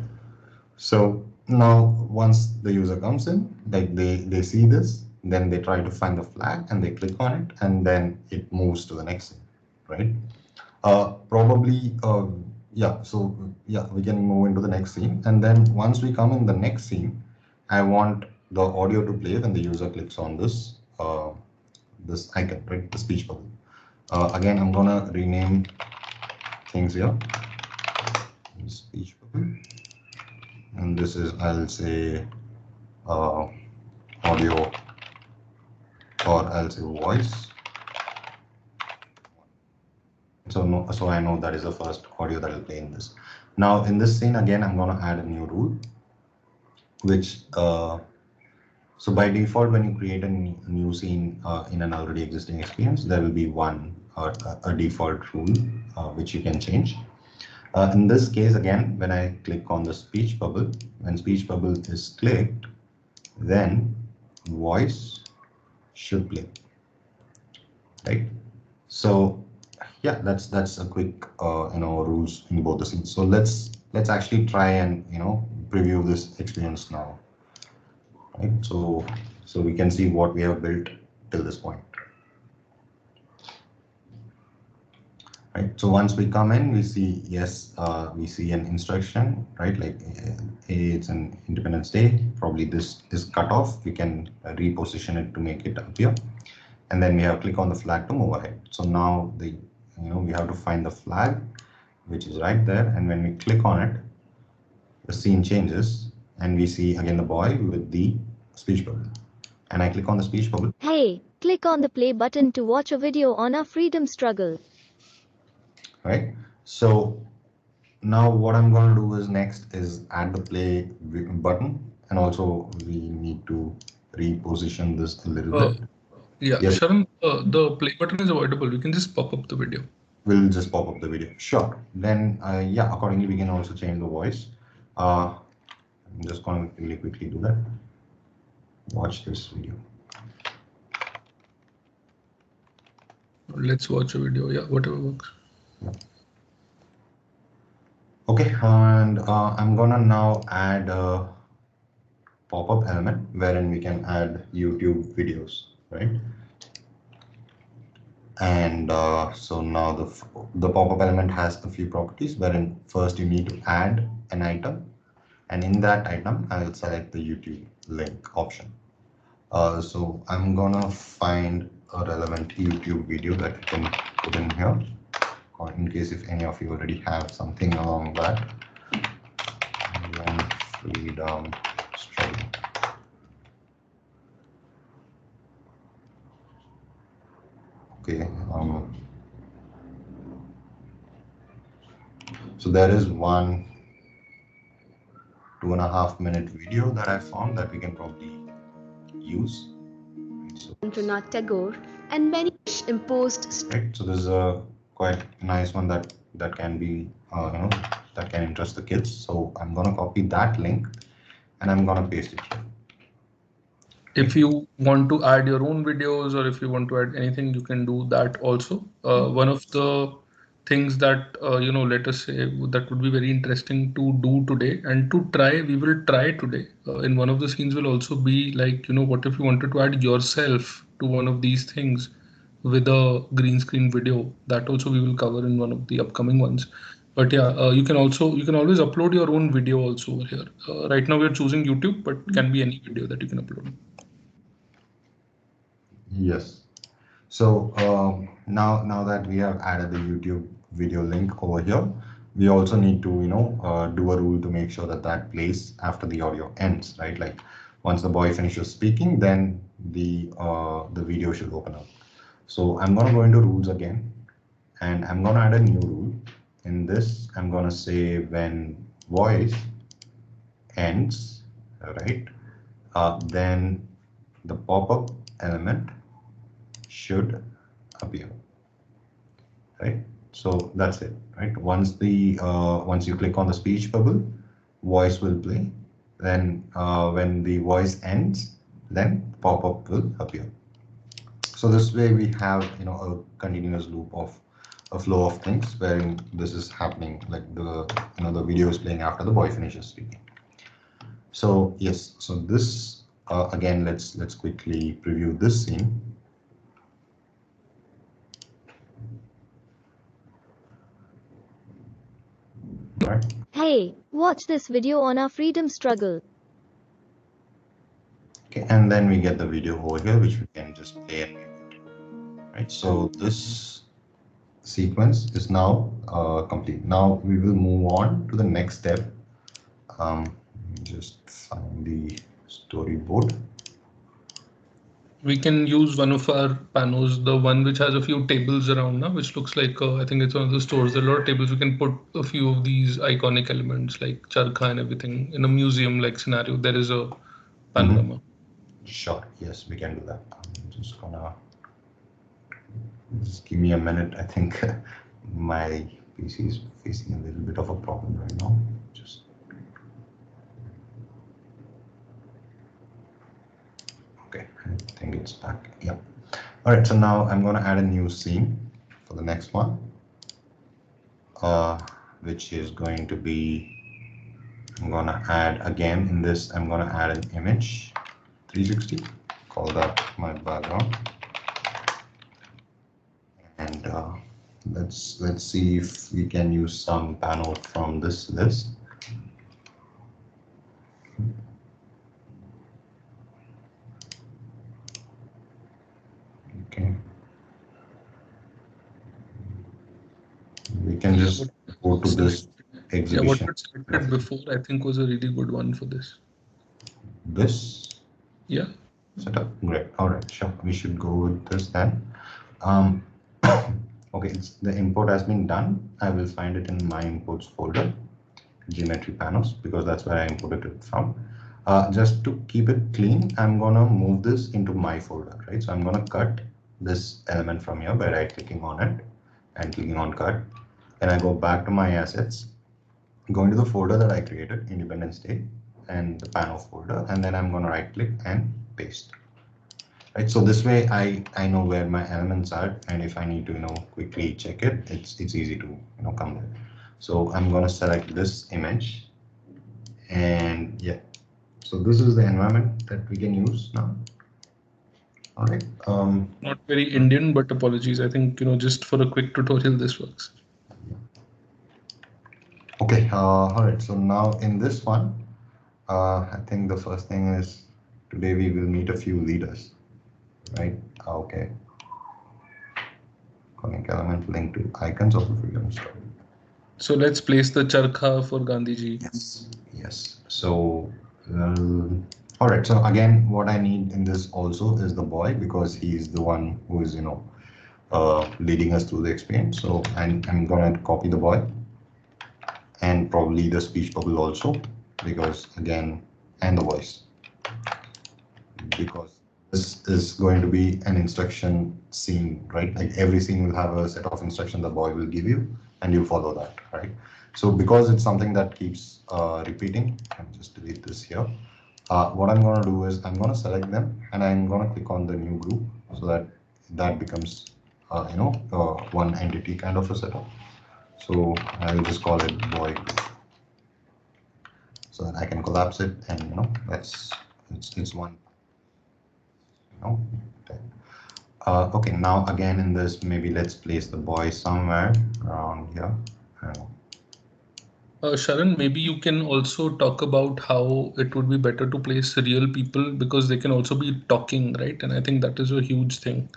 So now once the user comes in, like they see this, then they try to find the flag and they click on it and then it moves to the next scene, right? Yeah, so yeah, we can move into the next scene. And then once we come in the next scene, I want the audio to play when the user clicks on this this icon, right, the speech bubble. Again, I'm gonna rename things here. Speech bubble, and this is, I'll say audio, or I'll say voice. So I know that is the first audio that will play in this. Now in this scene again, I'm gonna add a new rule, which so by default, when you create a new scene in an already existing experience, there will be one a default rule which you can change. In this case, again, when I click on the speech bubble, when speech bubble is clicked, then voice should play, right? So yeah, that's a quick rules in both the scenes. So let's actually try and preview this experience now. Right, so we can see what we have built till this point. Right, so once we come in, we see, yes, we see an instruction, right? Like it's an Independence Day. Probably this is cut off. We can reposition it to make it appear, and then we have click on the flag to move ahead. So now we have to find the flag, which is right there, and when we click on it, the scene changes, and we see again the boy with the speech bubble. And I click on the speech bubble. Hey, click on the play button to watch a video on our freedom struggle. Right. So now what I'm going to do is next is add the play button, and also we need to reposition this a little bit. Yeah, yes. Sharon, the play button is avoidable. We can just pop up the video. We'll just pop up the video. Sure. Then yeah, accordingly we can also change the voice. I'm just going to really quickly do that. Watch this video. Let's watch a video. Yeah, whatever works. Yeah. Okay, and I'm gonna now add a pop-up element wherein we can add YouTube videos, right? And so now the pop-up element has a few properties wherein first you need to add an item, and in that item I will select the YouTube link option. So I'm gonna find a relevant YouTube video that you can put in here, or in case if any of you already have something along that. Freedom struggle. Okay. So there is one 2.5-minute video that I found that we can probably use. So, Rabindranath Tagore and many imposed. right. So this is a quite nice one that can be that can interest the kids. So I'm gonna copy that link and I'm gonna paste it here. If you want to add your own videos or if you want to add anything, you can do that also. One of the things that, let us say that would be very interesting to do today and to try, we will try today. In one of the scenes will also be like, what if you wanted to add yourself to one of these things with a green screen video? That also we will cover in one of the upcoming ones. But yeah, you can always upload your own video also over here. Right now we're choosing YouTube, but it can be any video that you can upload. Yes. So now that we have added the YouTube video link over here, we also need to do a rule to make sure that that plays after the audio ends, right? Like once the boy finishes speaking, then the video should open up. So I'm gonna go into rules again, and I'm gonna add a new rule. In this, I'm gonna say when voice ends, right? Then the pop-up element should appear, right? So that's it, right? Once you click on the speech bubble, voice will play. Then when the voice ends, then pop-up will appear. So this way we have a continuous loop of a flow of things wherein this is happening, like the video is playing after the boy finishes speaking. So yes, so this again, let's quickly preview this scene. Right. Hey, watch this video on our freedom struggle. Okay, and then we get the video over here, which we can just play and mute. Right. So this sequence is now complete. Now we will move on to the next step. Just find the storyboard. We can use one of our panos, the one which has a few tables around now, which looks like, I think it's one of the stores. There are a lot of tables. We can put a few of these iconic elements like charkha and everything in a museum-like scenario. There is a panorama. Sure, yes, we can do that. I'm just gonna, just give me a minute. I think my PC is facing a little bit of a problem right now. Just okay, I think it's back. Yeah. All right, so now I'm gonna add a new scene for the next one, which is going to be, I'm gonna add again in this, I'm gonna add an image 360, call that my background. And let's see if we can use some panel from this list. Okay. We can just go to this exhibition. Yeah, what was selected before, I think, was a really good one for this. This? Yeah. Setup. Great. All right, sure. We should go with this then. Okay, the import has been done. I will find it in my imports folder, Gmetri panels, because that's where I imported it from. Just to keep it clean, I'm gonna move this into my folder, right? So I'm gonna cut this element from here by right clicking on it and clicking on cut. And I go back to my assets, go into the folder that I created, Independence Day, and the panel folder, and then I'm going to right click and paste. Right, so this way I know where my elements are, and if I need to quickly check it, it's easy to come there. So I'm going to select this image, and yeah, so this is the environment that we can use now. All right. Not very Indian, but apologies. I think just for a quick tutorial, this works. Okay. All right. So now in this one, I think the first thing is today we will meet a few leaders, right? Okay. Connect element link to icons of the freedom story. So let's place the charkha for Gandhiji. Yes. Yes. So, all right. So again, what I need in this also is the boy, because he's the one who is leading us through the experience. So I'm gonna copy the boy, and probably the speech bubble also, because again, and the voice, because this is going to be an instruction scene, right? Like every scene will have a set of instructions the boy will give you, and you follow that, right? So because it's something that keeps repeating, I'll just delete this here. What I'm going to do is I'm going to select them, and I'm going to click on the new group, so that becomes one entity kind of a setup. So I'll just call it boy group, so that I can collapse it, and it's one. Okay. Okay, now again in this, maybe let's place the boy somewhere around here. Sharan, maybe you can also talk about how it would be better to place real people, because they can also be talking, right? And I think that is a huge thing.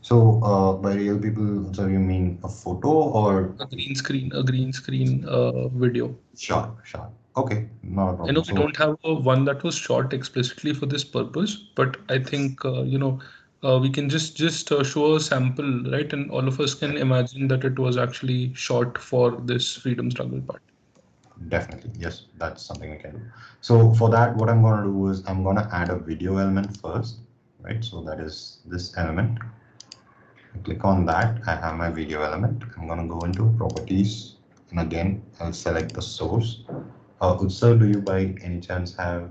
So by real people, so you mean a photo or A green screen video. Sure, sure. Okay, not a I problem. know we So don't have one that was shot explicitly for this purpose, but I think we can just show a sample, right? And all of us can imagine that it was actually shot for this freedom struggle part. definitely, yes, that's something we can do. So for that, what I'm going to do is I'm going to add a video element first, right? So that is this element. I click on that. I have my video element. I'm going to go into properties, and again, I'll select the source. Utsav, do you by any chance have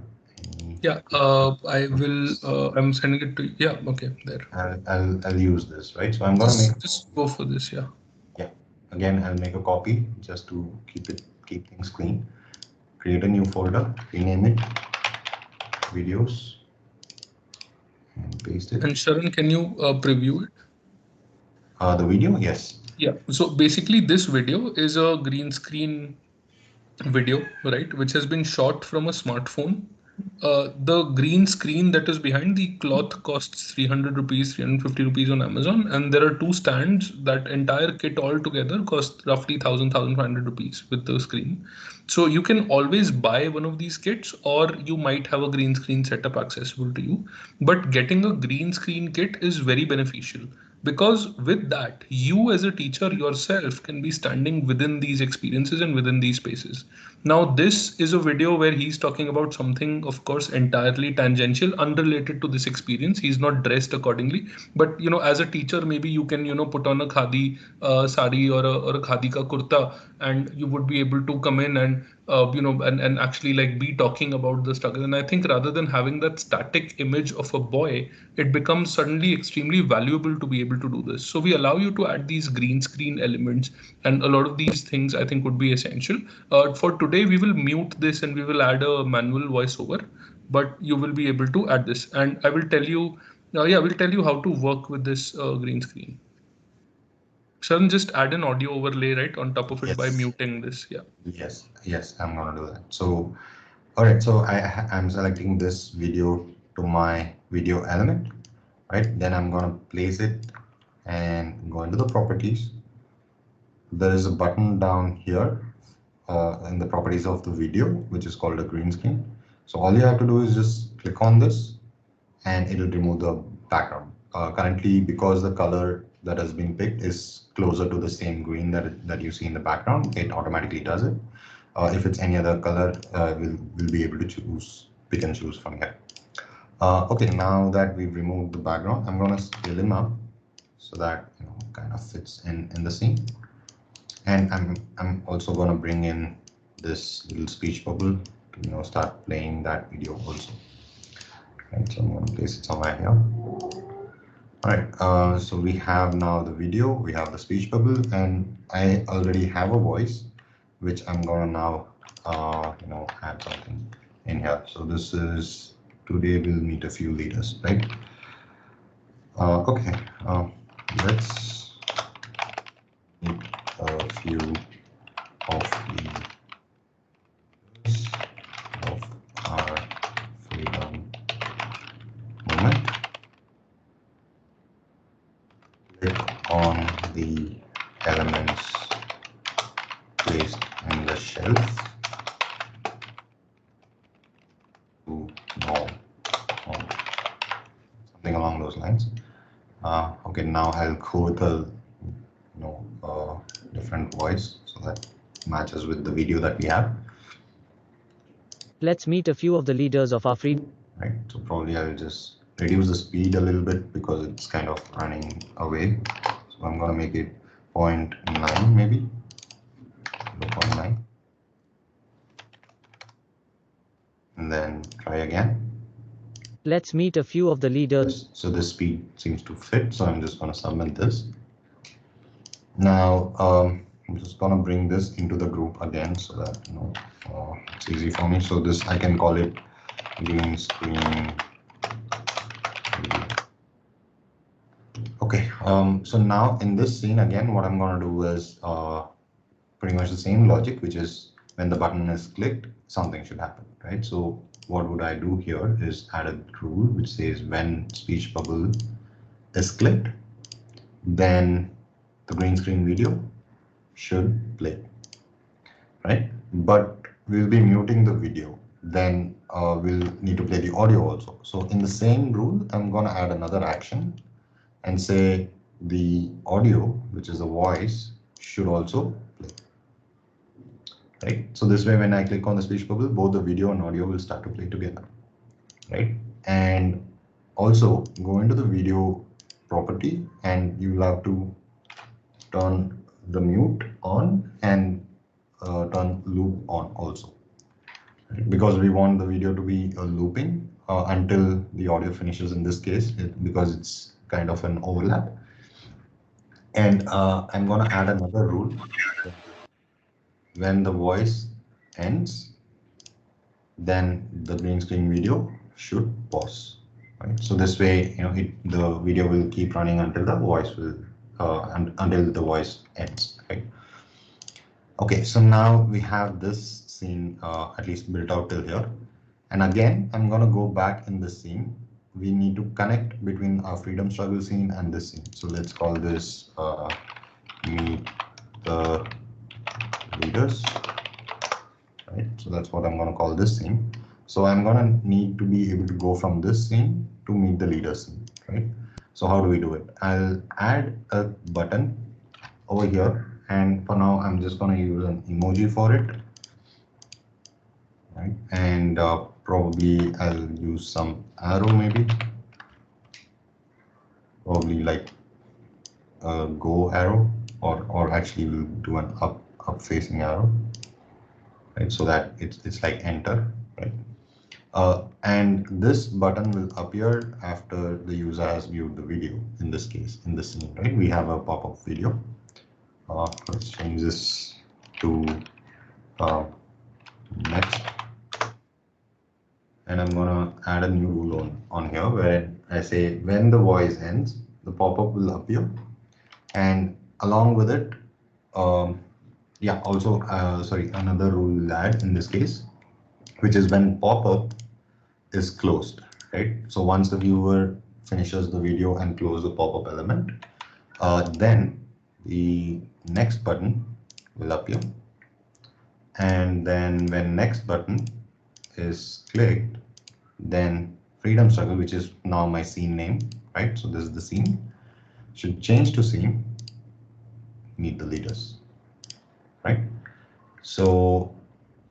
any? Yeah, I will. I'm sending it to you. Yeah, okay, there. I'll use this, right? So I'm going to make. Just go for this. Yeah. Yeah. Again, I'll make a copy just to keep things clean. Create a new folder, rename it videos, and paste it. And Sharon, can you preview it? The video, yes. Yeah. So basically, this video is a green screen video, right, which has been shot from a smartphone. The green screen that is behind the cloth costs 300 rupees, 350 rupees on Amazon, and there are two stands. That entire kit altogether costs roughly 1,500 rupees with the screen. So you can always buy one of these kits, or you might have a green screen setup accessible to you. But getting a green screen kit is very beneficial, because with that, you as a teacher yourself can be standing within these experiences and within these spaces. Now, this is a video where he's talking about something, of course, entirely tangential, unrelated to this experience. He's not dressed accordingly. But, as a teacher, maybe you can, put on a khadi sari, or a khadi ka kurta, and you would be able to come in and, and actually like be talking about the struggle. And I think rather than having that static image of a boy, it becomes suddenly extremely valuable to be able to do this. So we allow you to add these green screen elements, and a lot of these things I think would be essential. For today, we will mute this and we will add a manual voiceover, but you will be able to add this. And I will tell you, we'll tell you how to work with this green screen. Sharon, just add an audio overlay right on top of it by Yes. muting this. Yeah. Yes, I'm gonna do that. So, all right. So I'm selecting this video to my video element, right? Then I'm gonna place it and go into the properties. There is a button down here in the properties of the video, which is called a green screen. So all you have to do is just click on this, and it'll remove the background. Currently, because the color that has been picked is closer to the same green that you see in the background, it automatically does it. If it's any other color, we'll be able to pick and choose from here. Okay, now that we've removed the background, I'm gonna scale him up so that kind of fits in the scene. And I'm also gonna bring in this little speech bubble to start playing that video also. Right, so I'm going to place it somewhere here. All right, so we have now the video, we have the speech bubble, and I already have a voice, which I'm going to now add something in here. So this is today we'll meet a few leaders, right? Okay, let's meet a few of the of our freedom movement. Click on the elements placed in the shelf to know something along those lines. Okay, now I'll go with a different voice so that matches with the video that we have. Let's meet a few of the leaders of our freedom. Right, so probably I'll just reduce the speed a little bit because it's kind of running away. So I'm going to make it 0.9 maybe, 0.9, and then try again. Let's meet a few of the leaders. So this speed seems to fit, so I'm just going to submit this. Now I'm just going to bring this into the group again so that it's easy for me. So this I can call it green screen. Okay, so now in this scene again, what I'm going to do is pretty much the same logic, which is when the button is clicked, something should happen, right? So what would I do here is add a rule which says when speech bubble is clicked, then the green screen video should play, right? But we'll be muting the video, then we'll need to play the audio also. So in the same rule, I'm going to add another action and say the audio, which is the voice, should also play. Right? So this way, when I click on the speech bubble, both the video and audio will start to play together. Right? And also go into the video property and you will have to turn the mute on and turn loop on also. Right? Because we want the video to be looping until the audio finishes in this case, because it's kind of an overlap. And I'm going to add another rule. When the voice ends, then the green screen video should pause. Right? So this way, the video will keep running until the voice will until the voice ends. Right? Okay, so now we have this scene at least built out till here. And again, I'm going to go back in this scene. We need to connect between our freedom struggle scene and this scene. So let's call this meet the leaders. Right, so that's what I'm going to call this scene. So I'm going to need to be able to go from this scene to meet the leaders scene. Right. So how do we do it? I'll add a button over here, and for now I'm just going to use an emoji for it. Right, and probably I'll use some arrow, maybe probably like a go arrow, or actually we'll do an up facing arrow. Right, so that it's like enter, right? And this button will appear after the user has viewed the video. In this case, in this scene, right, we have a pop-up video. Let's change this to next, and I'm gonna add a new rule on here where I say when the voice ends, the pop-up will appear, and along with it, yeah, also, sorry, another rule will add in this case, which is when pop-up is closed, right? So once the viewer finishes the video and close the pop-up element, then the next button will appear. And then when next button is clicked, then freedom struggle, which is now my scene name, right? So this is the scene, should change to scene, meet the leaders. Right, so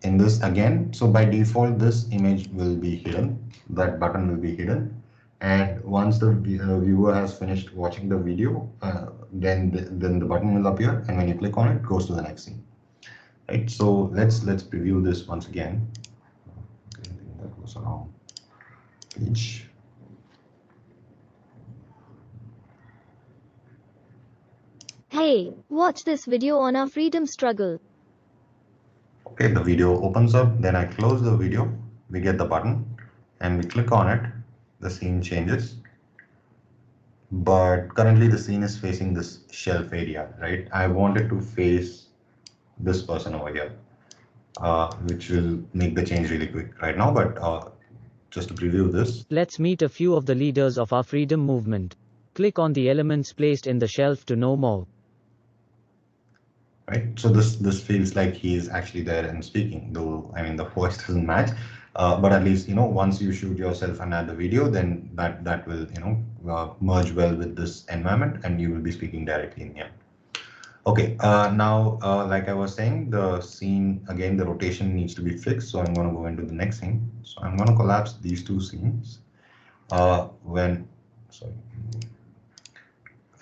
in this again, so by default this image will be hidden, that button will be hidden, and once the viewer has finished watching the video, then the button will appear, and when you click on it, it goes to the next scene. right? So let's preview this once again. Okay, I think that was a wrong page. Hey, watch this video on our freedom struggle. Okay, the video opens up, then I close the video, we get the button, and we click on it, the scene changes. But currently the scene is facing this shelf area, right? I wanted to face this person over here, which will make the change really quick right now, but just to preview this. Let's meet a few of the leaders of our freedom movement. Click on the elements placed in the shelf to know more. Right, so this feels like he is actually there and speaking, though I mean the voice doesn't match, but at least once you shoot yourself and add the video, then that will merge well with this environment, and you will be speaking directly in here. Okay, now like I was saying, the scene again, the rotation needs to be fixed, so I'm going to go into the next scene. So I'm going to collapse these two scenes. Sorry,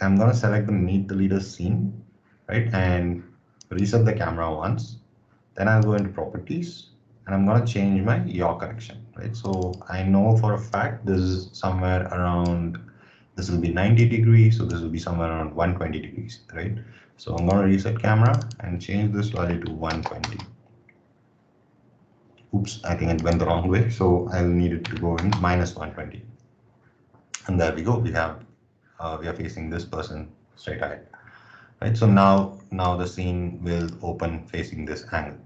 I'm going to select the meet the leaders scene, right, and reset the camera once. Then I'll go into properties, and I'm going to change my yaw correction, right? So I know for a fact this is somewhere around, this will be 90 degrees, so this will be somewhere around 120 degrees, right? So I'm going to reset camera and change this value to 120. Oops, I think it went the wrong way, so I'll need it to go in minus 120. And there we go. We are facing this person straight ahead, right? So now the scene will open facing this angle.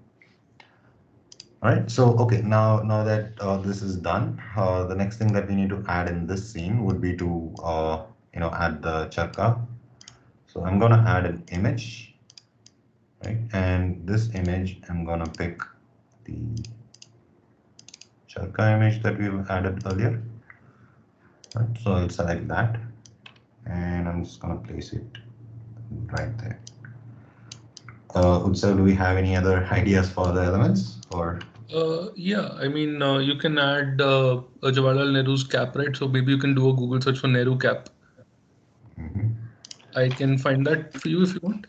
All right, so okay, now that this is done, the next thing that we need to add in this scene would be to add the charka. So I'm gonna add an image, right? And this image, I'm gonna pick the charka image that we've added earlier. Right, so I'll select that, and I'm just gonna place it right there. Utsav, do we have any other ideas for the elements, or? Yeah, I mean, you can add Jawaharlal Nehru's cap, right? So maybe you can do a Google search for Nehru cap. I can find that for you if you want.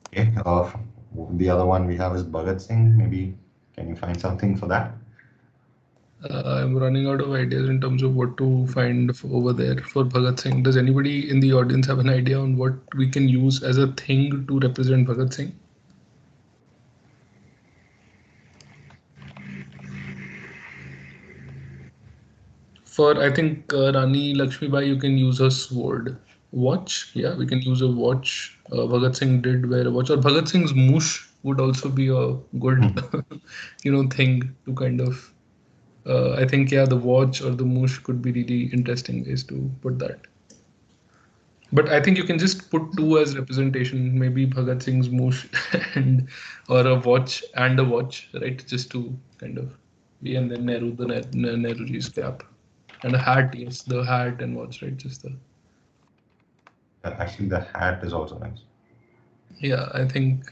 Okay, the other one we have is Bhagat Singh. Maybe can you find something for that? I'm running out of ideas in terms of what to find over there for Bhagat Singh. Does anybody in the audience have an idea on what we can use as a thing to represent Bhagat Singh? For, I think, Rani Lakshmibai, you can use a sword. Watch, yeah, we can use a watch. Bhagat Singh did wear a watch, or Bhagat Singh's moosh would also be a good, thing to kind of. I think, yeah, the watch or the moosh could be really interesting ways to put that. But I think you can just put two as representation, maybe Bhagat Singh's moosh and or a watch and a watch, right? Just to kind of be, and then Nehru, the Nehruji's cap. And a hat, yes, the hat and watch, right? Just the. Actually, the hat is also nice. Yeah, I think.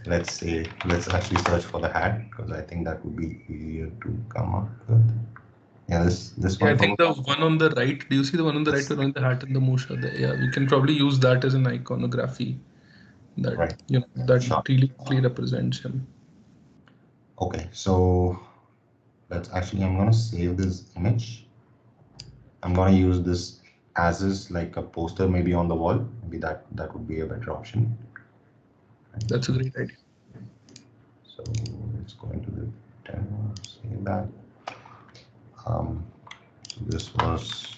Let's actually search for the hat, because I think that would be easier to come up with. Yeah, this one. Yeah, I think the one on the right. Do you see the one on the right where the hat and the moosh are there? Yeah, we can probably use that as an iconography. That Right. that Sure. really clearly represents him. Okay, so let's actually, I'm gonna save this image. I'm gonna use this as is like a poster, maybe on the wall. Maybe that would be a better option. That's a great idea. So let's go into the demo, save that. So this was.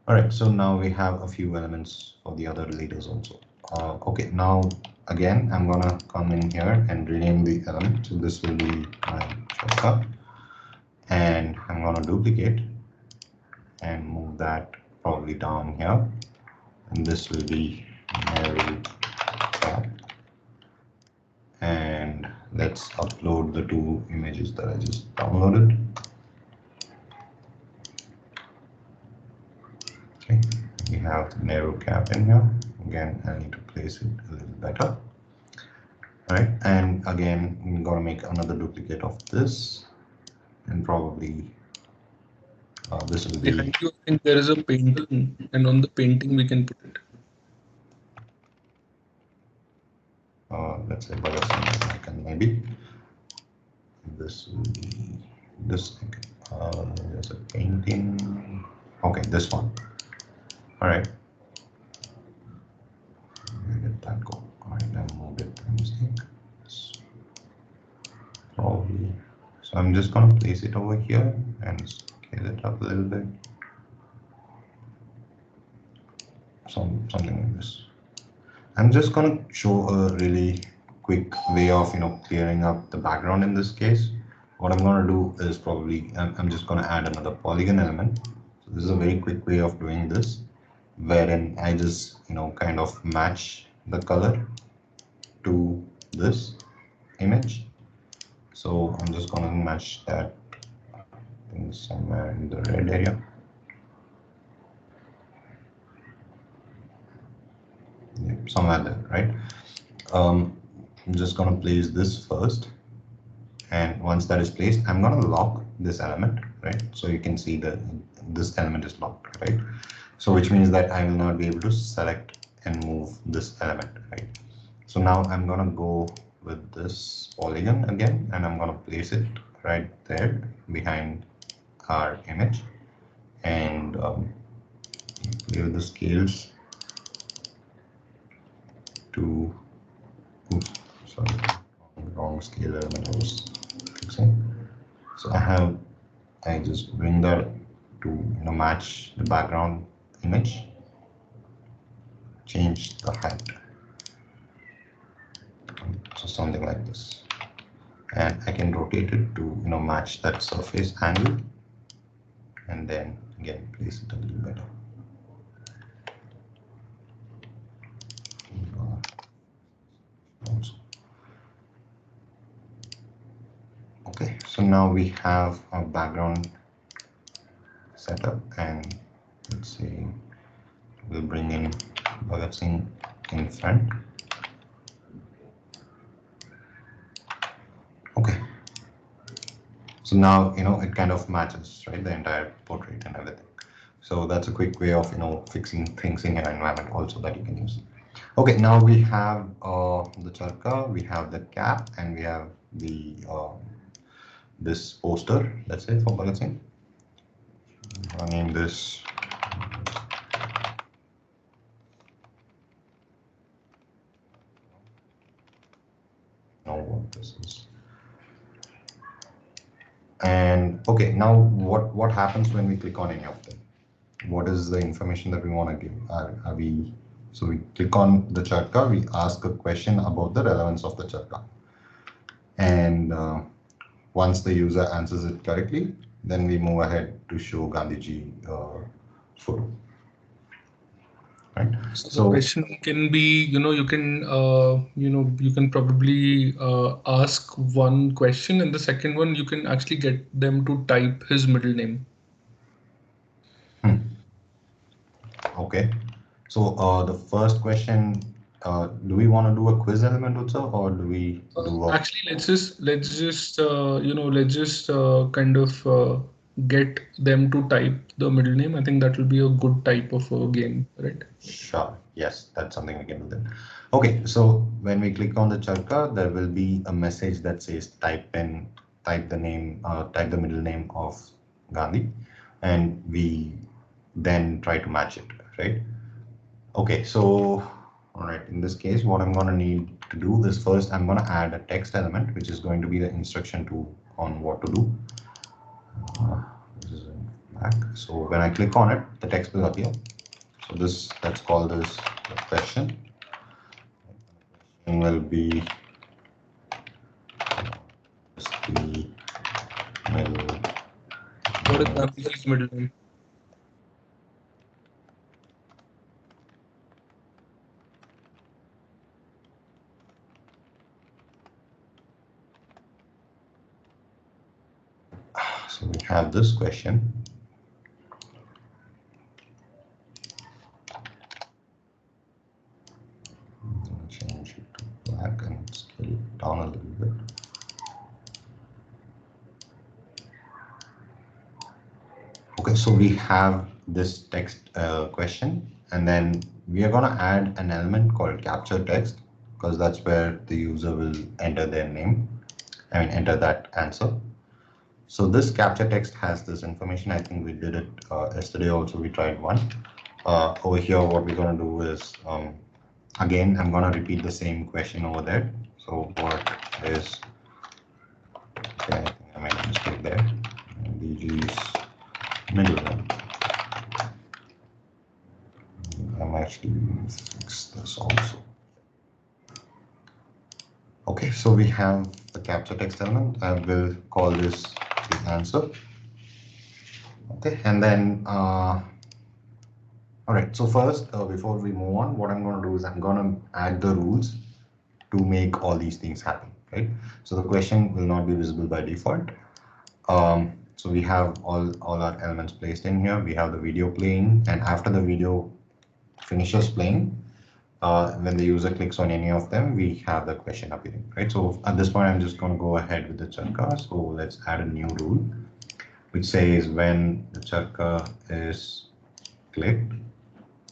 All right, so now we have a few elements for the other leaders also. Okay, now again, I'm gonna come in here and rename the element. So this will be my shortcut, and I'm gonna duplicate and move that probably down here. And this will be Nehru cap. And let's upload the two images that I just downloaded. Okay, we have the Nehru cap in here. Again, I need to place it a little better. All right, and again, I'm going to make another duplicate of this, and probably This will be behind you. I think there is a painting, and on the painting we can put it. let's say icon maybe. This will be this. There's a painting. Okay, this one. All right. Where did that go? All right, I moved it by mistake. Probably. So I'm just gonna place it over here and scale it up a little bit. Something like this. I'm just gonna show a really quick way of clearing up the background in this case. What I'm gonna do is probably I'm just gonna add another polygon element. So this is a very quick way of doing this, wherein I just kind of match the color to this image. So I'm just gonna match that somewhere in the red area. Yep, somewhere there, right? I'm just gonna place this first, and once that is placed, I'm gonna lock this element, right? So you can see that this element is locked, right? So which means that I will not be able to select and move this element, right? So now I'm gonna go with this polygon again, and I'm gonna place it right there behind our image, and play with the scales to, oops, sorry, wrong scale element I was fixing. So I just bring that to match the background image, change the height, so something like this, and I can rotate it to match that surface angle, and then again place it a little better. Okay, so now we have our background set up, and let's see, we'll bring in Bhagat Singh in front. Okay, so now it kind of matches, right, the entire portrait and everything. So that's a quick way of fixing things in your environment also that you can use. Okay, now we have the charka, we have the cap, and we have the this poster, let's say, for Bhagat Singh. I'll name this what this is. And okay, now what happens when we click on any of them? What is the information that we want to give? So we click on the charka, we ask a question about the relevance of the charka, and once the user answers it correctly, then we move ahead to show Gandhiji photo. Right. So the question can be, you can probably ask one question, and the second one you can actually get them to type his middle name. Okay. So the first question, do we want to do a quiz element also, or do we do actually let's just kind of get them to type the middle name. I think that will be a good type of a game, right? Sure. Yes, that's something we can do then. Okay, so when we click on the charka, there will be a message that says type the middle name of Gandhi, and we then try to match it, right? Okay, so all right, in this case, what I'm going to need to do is first I'm going to add a text element, which is going to be the instruction to on what to do. This is in black. So when I click on it, the text will appear. So let's call this the question. And will be the middle. What is Gandhiji's middle name? So we have this question. Change it to black and scale it down a little bit. Okay, so we have this text question, and then we are going to add an element called capture text, because that's where the user will enter their name, enter that answer. So this capture text has this information. I think we did it yesterday also, we tried one. Over here, what we're going to do is, again, I'm going to repeat the same question over there. So what is, okay, I think I made a mistake there. DG's middle name. I'm actually fix this also. Okay, so we have the capture text element. I will call this the answer. Okay, and then all right, so first, before we move on, what I'm going to do is I'm going to add the rules to make all these things happen, right? So the question will not be visible by default. So we have all our elements placed in here. We have the video playing, and after the video finishes playing, when the user clicks on any of them, we have the question appearing, right? So at this point, I'm just going to go ahead with the Teacherr. So let's add a new rule, which says when the Teacherr is clicked,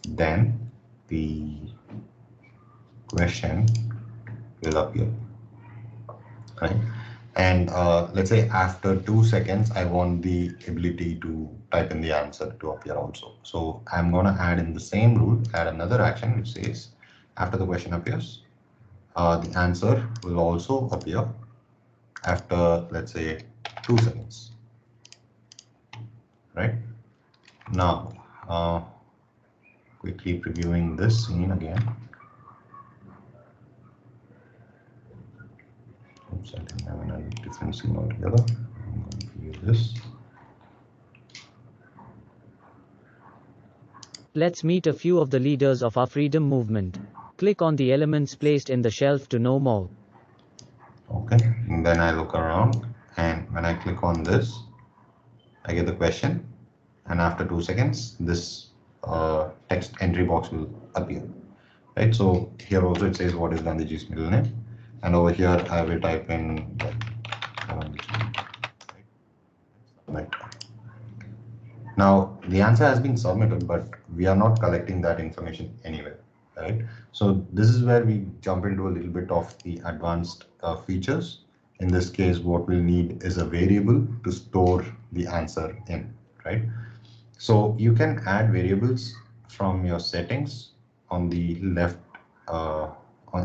then the question will appear, right? And let's say after 2 seconds, I want the ability to type in the answer to appear also. So I'm going to add in the same rule, add another action which says after the question appears, the answer will also appear after, let's say, 2 seconds, right? Now, quickly previewing this scene again. Oops, I think I'm in a different scene altogether. I'm going to preview this. Let's meet a few of the leaders of our freedom movement. Click on the elements placed in the shelf to know more. Okay, and then I look around, and when I click on this, I get the question, and after 2 seconds, this text entry box will appear, right? So here also it says what is Gandhiji's middle name, and over here I will type in right. Now the answer has been submitted, but we are not collecting that information anywhere, right? So this is where we jump into a little bit of the advanced features. In this case, what we'll need is a variable to store the answer in, right? So you can add variables from your settings on the left,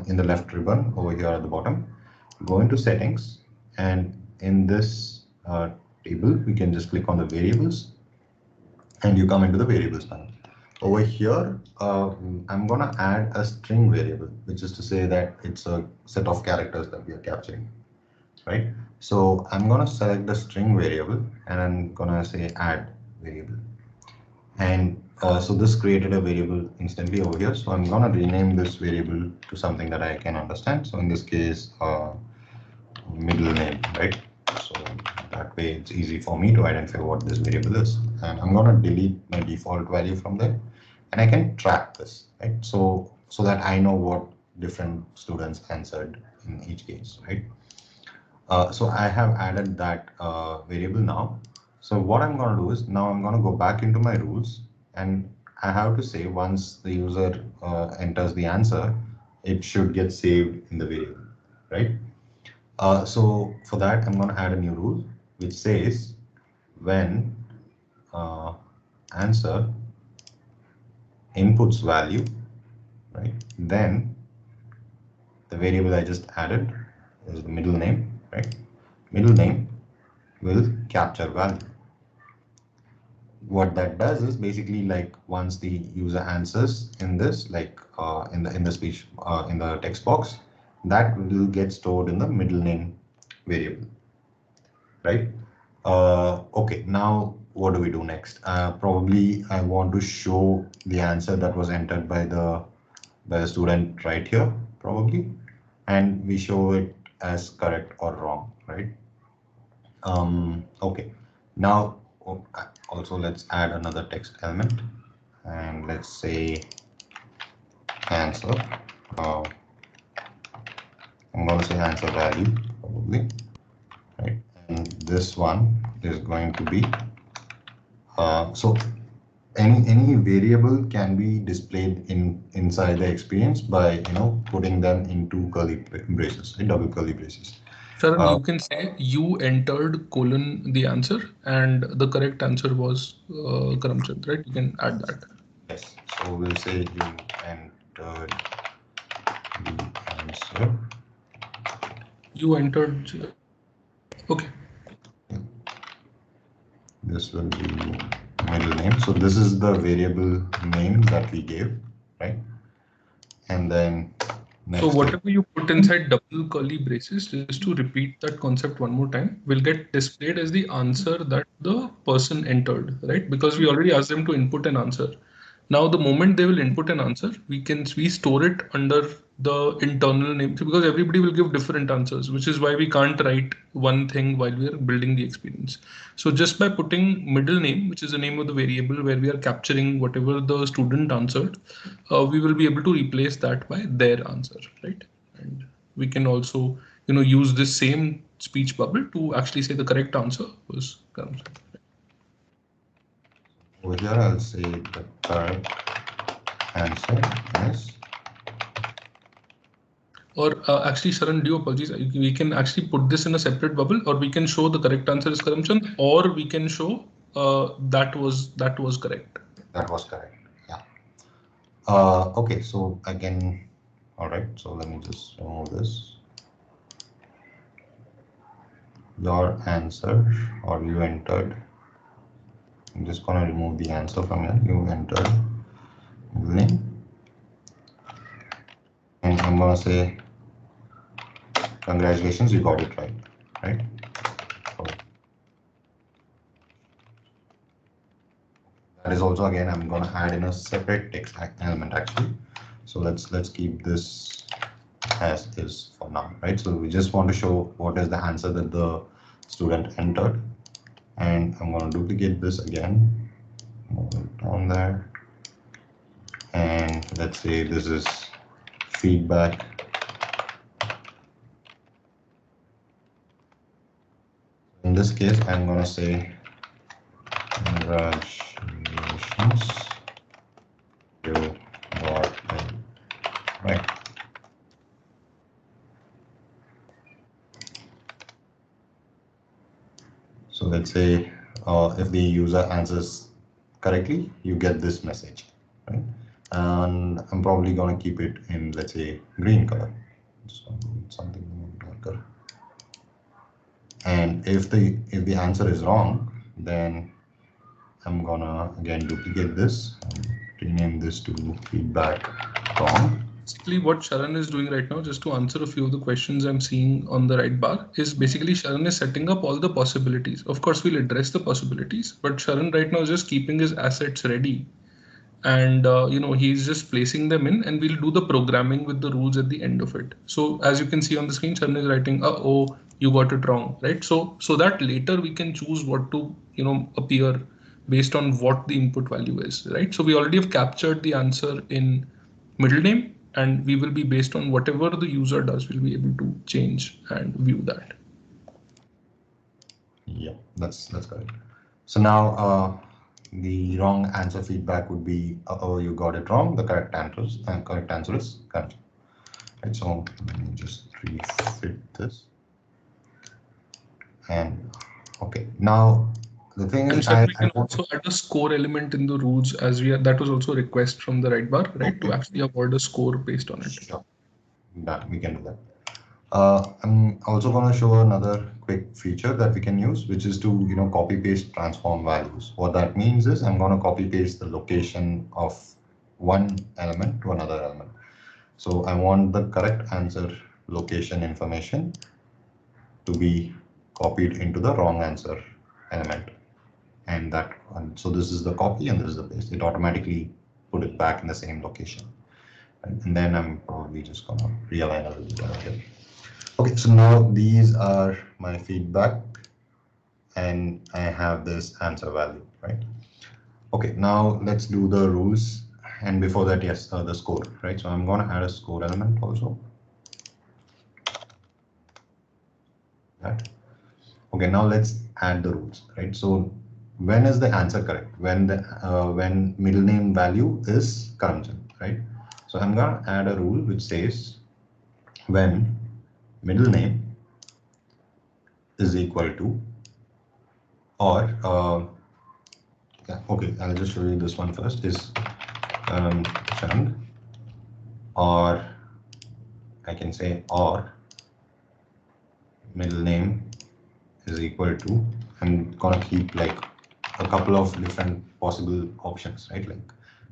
in the left ribbon over here at the bottom. Go into settings, and in this table, we can just click on the variables, and you come into the variables panel. Over here, I'm going to add a string variable, which is to say that it's a set of characters that we are capturing, right? So I'm going to select the string variable, and I'm going to say add variable. And so this created a variable instantly over here. So I'm going to rename this variable to something that I can understand. So in this case, middle name, right? So that way it's easy for me to identify what this variable is. And I'm going to delete my default value from there, and I can track this, right? So that I know what different students answered in each case, right? So I have added that variable now. So what I'm going to do is now I'm going to go back into my rules, and I have to say once the user enters the answer, it should get saved in the variable, right? So for that, I'm going to add a new rule which says when answer inputs value, right, then the variable I just added is the middle name, right? Middle name will capture value. What that does is basically like once the user answers in this, like in the speech in the text box, that will get stored in the middle name variable, right? Okay, now what do we do next? Probably I want to show the answer that was entered by the student right here, probably, and we show it as correct or wrong, right? Okay, now also let's add another text element, and let's say answer. I'm going to say answer value, probably, right? And this one is going to be So any variable can be displayed inside the experience by putting them into curly braces, double curly braces. Sharon, you can say you entered colon the answer and the correct answer was Karamchand, right? You can add that. Yes. So we'll say you entered the answer. You entered. Okay. This will be middle name. So this is the variable name that we gave, right? And then next. So whatever you put inside double curly braces, just to repeat that concept one more time, will get displayed as the answer that the person entered, right? Because we already asked them to input an answer. Now, the moment they will input an answer, we store it under the internal name because everybody will give different answers, which is why we can't write one thing while we are building the experience. So just by putting middle name, which is the name of the variable where we are capturing whatever the student answered, we will be able to replace that by their answer, right? And we can also, use this same speech bubble to actually say the correct answer was Karam's. Over here, I'll say the correct answer is. Or actually, Sharan, do apologies. We can actually put this in a separate bubble, or we can show the correct answer is Karamchand, or we can show that was correct. That was correct. Yeah. Okay. So again, all right. So let me just remove this. Your answer, or you entered. I'm just gonna remove the answer from here. You entered the name, and I'm gonna say congratulations, you got it right, right? So that is also, again, I'm gonna add in a separate text element actually. So let's keep this as is for now, right? So we just want to show what is the answer that the student entered, and I'm gonna duplicate this again, move it down there, and let's say this is feedback. In this case, I'm gonna say congratulations, you got it right. So let's say if the user answers correctly, you get this message, right? And I'm probably gonna keep it in, let's say, green color. Just something darker. And if the answer is wrong, then I'm gonna again duplicate this and rename this to feedback wrong. Basically, what Sharan is doing right now, just to answer a few of the questions I'm seeing on the right bar, is basically Sharan is setting up all the possibilities. Of course, we'll address the possibilities, but Sharan right now is just keeping his assets ready. And he's just placing them in, and we'll do the programming with the rules at the end of it. So as you can see on the screen, Sharan is writing, oh, you got it wrong, right? So that later we can choose what to appear based on what the input value is, right? So we already have captured the answer in middle name, and we will be, based on whatever the user does, we'll be able to change and view that. Yeah, that's correct. So now the wrong answer feedback would be, oh, you got it wrong. The correct answer is correct. Right, so let me just refit this. And okay, now the thing is, we can also add a score element in the rules, as that was also a request from the right bar, right? Okay. To actually avoid a score based on it. Sure. That we can do that. I'm also going to show another quick feature that we can use, which is to copy paste transform values. What that means is I'm going to copy paste the location of one element to another element. So I want the correct answer location information to be copied into the wrong answer element, and so this is the copy and this is the paste. It automatically put it back in the same location, and then I'm probably just going to realign a little bit over here. Okay, so now these are my feedback, and I have this answer value, right? Okay, now let's do the rules. And before that, yes, the score, right? So I'm going to add a score element also. That. Okay, now let's add the rules, right? So when is the answer correct? When the when middle name value is Karamchand, right? So I'm gonna add a rule which says when middle name is equal to or yeah, okay, I'll just show you this one first is Karamchand, or I can say or middle name is equal to, I'm gonna keep like a couple of different possible options, right? Like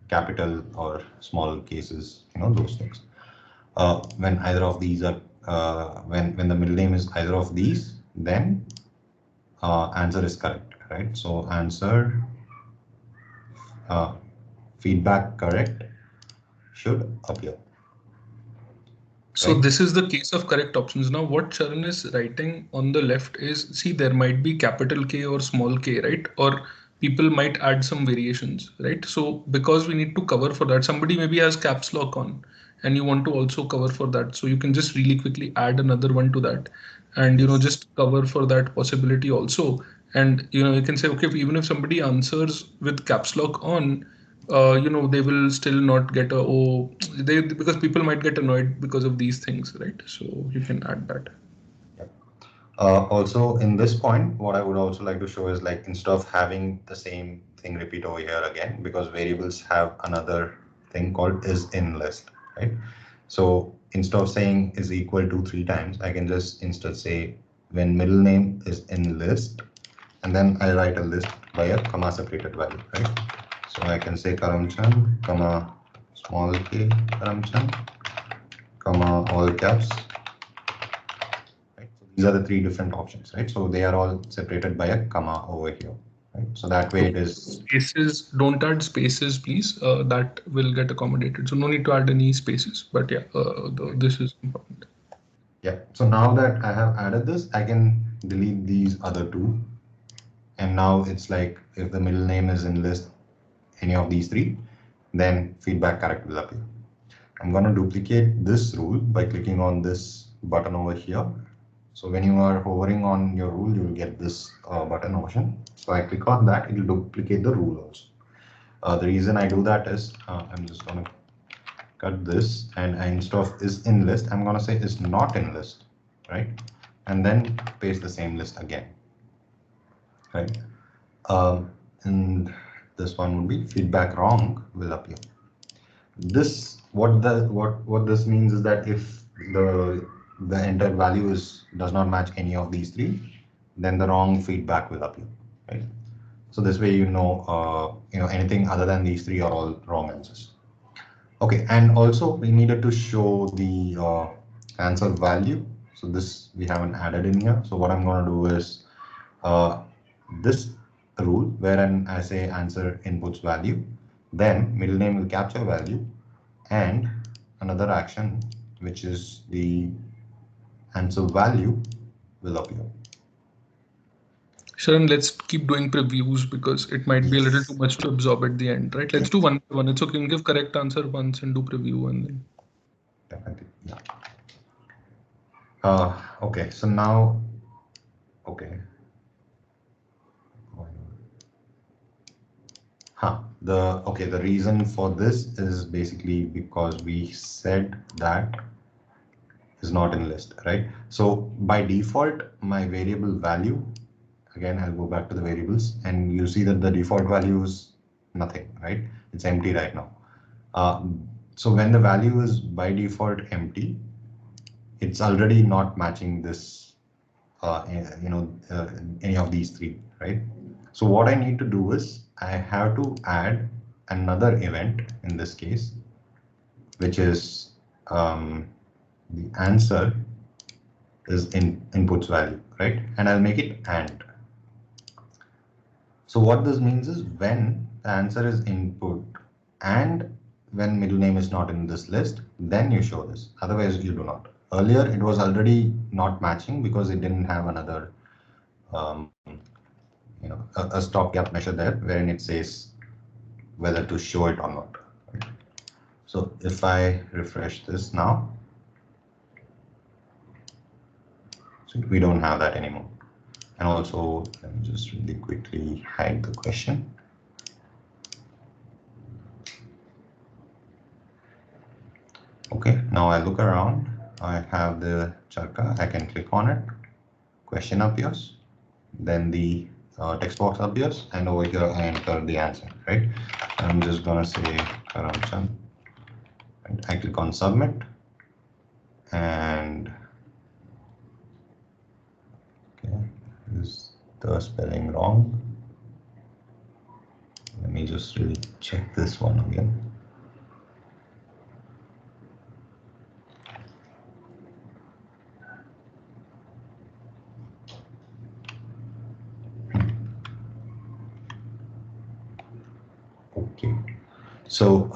capital or small cases, those things. When either of these are, when the middle name is either of these, then answer is correct, right? So answer uh, feedback correct should appear, So right? this is the case of correct options. Now what Charan is writing on the left is, see, there might be capital K or small k, right? Or people might add some variations, right? So because we need to cover for that, somebody maybe has caps lock on and you want to also cover for that. So you can just really quickly add another one to that and, just cover for that possibility also. And, you can say, okay, even if somebody answers with caps lock on, they will still not get a, oh, they, because people might get annoyed because of these things, right? So you can add that. Yep. Also, in this point, what I would also like to show is like instead of having the same thing repeat over here again, because variables have another thing called is in list, right? So instead of saying is equal to 3 times, I can just instead say when middle name is in list, and then I write a list by a comma separated value, right? So I can say Karamchand, comma small k Karamchand, comma all caps, right? So these are the 3 different options, right? So they are all separated by a comma over here, right? So that way it is. Spaces, don't add spaces, please. That will get accommodated. So no need to add any spaces, but yeah, this is important. Yeah. So now that I have added this, I can delete these other 2. And now it's like if the middle name is in list, any of these 3, then feedback correct will appear. I'm going to duplicate this rule by clicking on this button over here. So when you are hovering on your rule, you will get this button option. So I click on that, it will duplicate the rule also. The reason I do that is I'm just going to cut this, and instead of is in list, I'm going to say is not in list, right? And then paste the same list again, right? And this one would be feedback wrong will appear. This what this means is that if the entered value does not match any of these 3, then the wrong feedback will appear, right? So this way anything other than these 3 are all wrong answers. Okay, and also we needed to show the answer value. So this we haven't added in here. So what I'm going to do is this rule wherein I say answer inputs value, then middle name will capture value, and another action which is the answer value will appear. Sharon, let's keep doing previews because it might be a little too Yes. much to absorb at the end, right? Let's do one by one. It's okay. You can give correct answer once and do preview and then. Definitely. Yeah. Okay. So now, okay. The reason for this is basically because we said that is not in list, right? So by default, my variable value, again, I'll go back to the variables, and you see that the default value is nothing, right? It's empty right now. So when the value is by default empty, it's already not matching this, any of these 3, right? So what I need to do is I have to add another event in this case, which is the answer is in inputs value, right? And I'll make it and. So what this means is when the answer is input and when middle name is not in this list, then you show this. Otherwise, you do not. Earlier, it was already not matching because it didn't have another, a stopgap measure there wherein it says whether to show it or not. Right? So if I refresh this now, so we don't have that anymore. And also, let me just really quickly hide the question. Okay, now I look around. I have the charka. I can click on it. Question appears. Then the text box appears, and over here I enter the answer. Right. I'm just gonna say Karamchand. And I click on submit, and okay, is the spelling wrong? Let me just really check this one again. Okay, so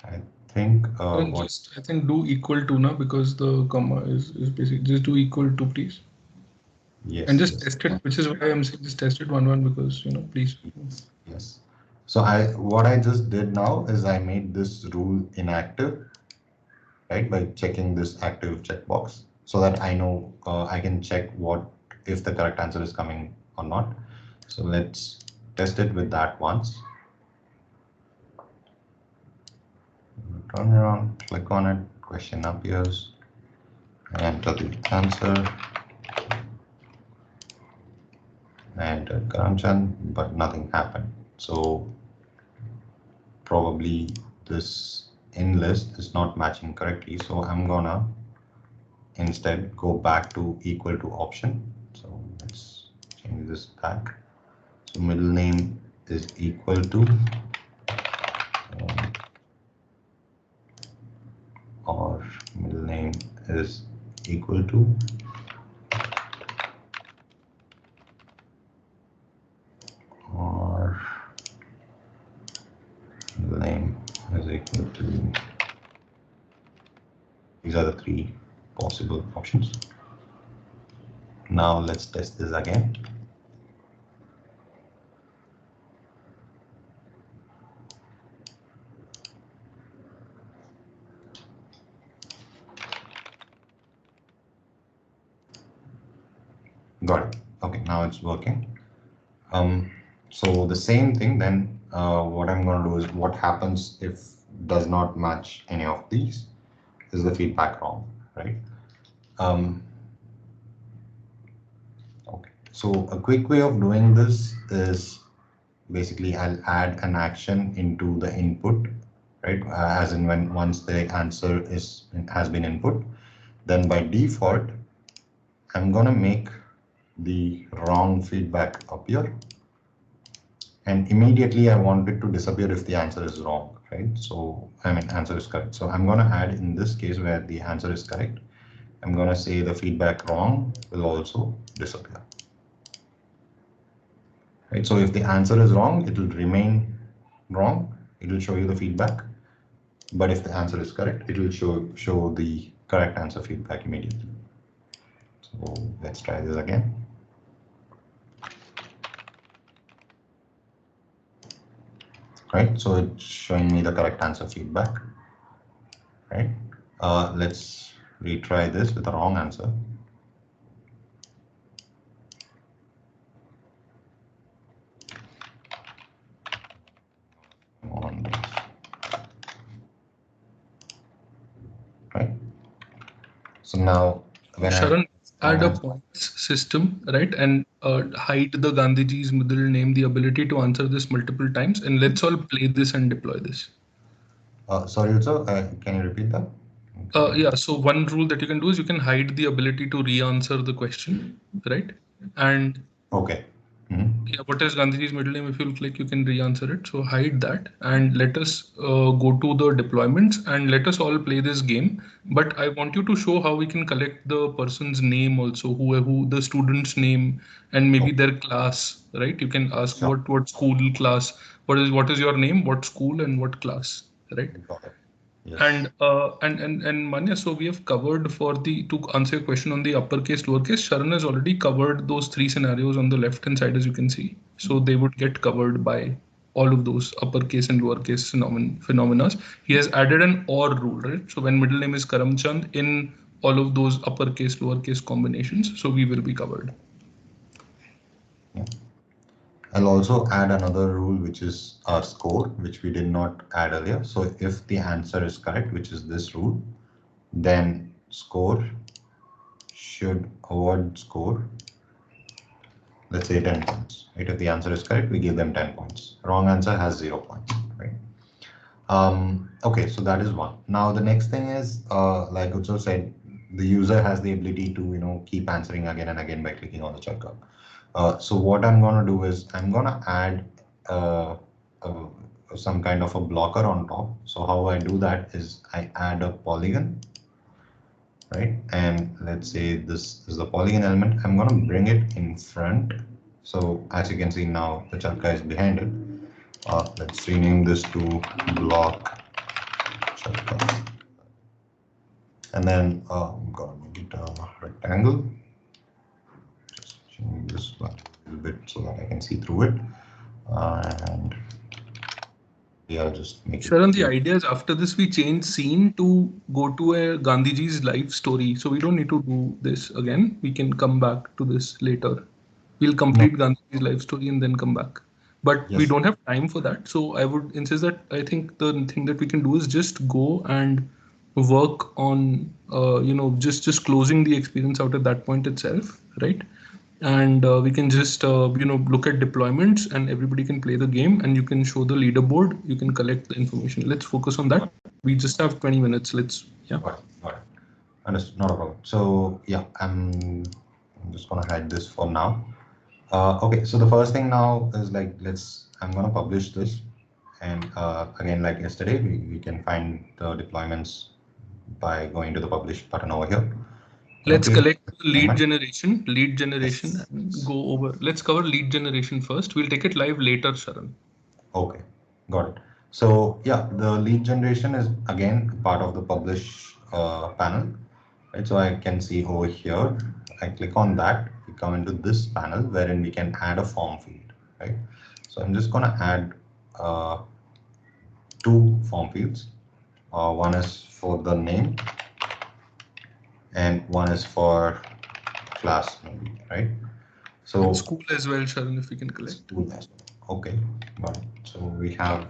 I think I think do equal to now, because the comma is basically just do equal to, please. Yes. And just test it, which is why I'm saying just test it one because please. Yes. So what I just did now is I made this rule inactive, right, by checking this active checkbox, so that I know I can check if the correct answer is coming or not. So let's test it with that once. Turn around, click on it, question appears, enter the answer, enter Karamchand, but nothing happened. So probably this in list is not matching correctly. So I'm gonna instead go back to equal to option. So let's change this back. So middle name is equal to or middle name is equal to or middle name is equal to. These are the three possible options. Now let's test this again. Got it. Okay, now it's working. So the same thing then, what I'm going to do is what happens if does not match any of these is the feedback wrong, right? Okay, so a quick way of doing this is basically I'll add an action into the input, right? As in once the answer has been input, then by default, I'm going to make the wrong feedback appear. And immediately I want it to disappear if the answer is wrong, right? So, answer is correct. So I'm going to add in this case where the answer is correct, I'm going to say the feedback wrong will also disappear. Right? So if the answer is wrong, it will remain wrong. It will show you the feedback. But if the answer is correct, it will show the correct answer feedback immediately. So let's try this again. Right, so it's showing me the correct answer feedback. Right, let's retry this with the wrong answer. Right, so now when Sharan, add a points system, right, and hide the Gandhiji's middle name, the ability to answer this multiple times, and let's all play this and deploy this. Sorry, sir, can you repeat that? Yeah, so one rule that you can do is you can hide the ability to re-answer the question, right? And okay. Yeah, what is Gandhiji's middle name? If you click, you can re-answer it. So hide that and let us go to the deployments and let us all play this game. But I want you to show how we can collect the person's name also, who the student's name and maybe their class, right? You can ask what school, class, what is your name, what school, and what class, right? Yes. And Manya, so we have covered to answer your question on the uppercase, lowercase. Sharan has already covered those three scenarios on the left hand side, as you can see. So they would get covered by all of those uppercase and lowercase phenomena. He has added an or rule, right? So when middle name is Karamchand in all of those uppercase, lowercase combinations, so we will be covered. Yeah. I'll also add another rule, which is our score, which we did not add earlier. So if the answer is correct, which is this rule, then score should award score, let's say 10 points. Right? If the answer is correct, we give them 10 points. Wrong answer has 0 points. Right? Okay, so that is one. Now the next thing is, like Utsav said, the user has the ability to keep answering again and again by clicking on the checker. So what I'm gonna do is I'm gonna add uh, uh, some kind of a blocker on top. So how I do that is I add a polygon, right? And let's say this is the polygon element. I'm gonna bring it in front. So as you can see now, the chalka is behind it. Let's rename this to block chalka. And then I'm gonna make it a rectangle. Just change this a little bit so that I can see through it. And yeah, just make it. Sharon, the idea is after this we change scene to go to a Gandhiji's life story. So we don't need to do this again. We can come back to this later. We'll complete Gandhiji's life story and then come back. But we Yes. don't have time for that. So I would insist that I think the thing that we can do is just go and work on just closing the experience out at that point itself, right? And we can just look at deployments and everybody can play the game and you can show the leaderboard, you can collect the information. Let's focus on that. We just have 20 minutes. Let's Got it. Understood. Not a problem. So yeah, I'm just gonna hide this for now. Okay, so the first thing now is like I'm gonna publish this, and again, like yesterday, we can find the deployments by going to the publish button over here. Let's Okay. collect lead generation Yes. and go over. Let's cover lead generation first. We'll take it live later, Sharan. Okay, got it. So yeah, the lead generation is again part of the publish panel, right? So I can see over here, I click on that, we come into this panel wherein we can add a form field, right? So I'm just gonna add two form fields. One is for the name and one is for class maybe, right? So And school as well, Sharan, if we can collect. school as well. Okay, got it. So we have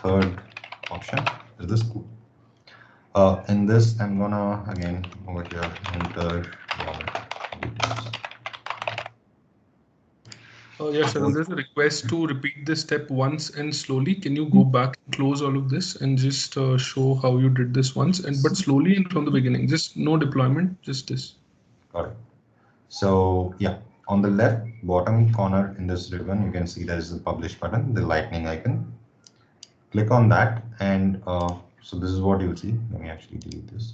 third option is the school. In this, I'm gonna again over here enter details. Oh yeah, Sharan, there's a request to repeat this step once and slowly. Can you go back and close all of this and just show how you did this once but slowly and from the beginning? Just no deployment, just this. Got it. So yeah, on the left bottom corner in this ribbon, you can see there is the publish button, the lightning icon. Click on that, and so this is what you will see. Let me actually delete this.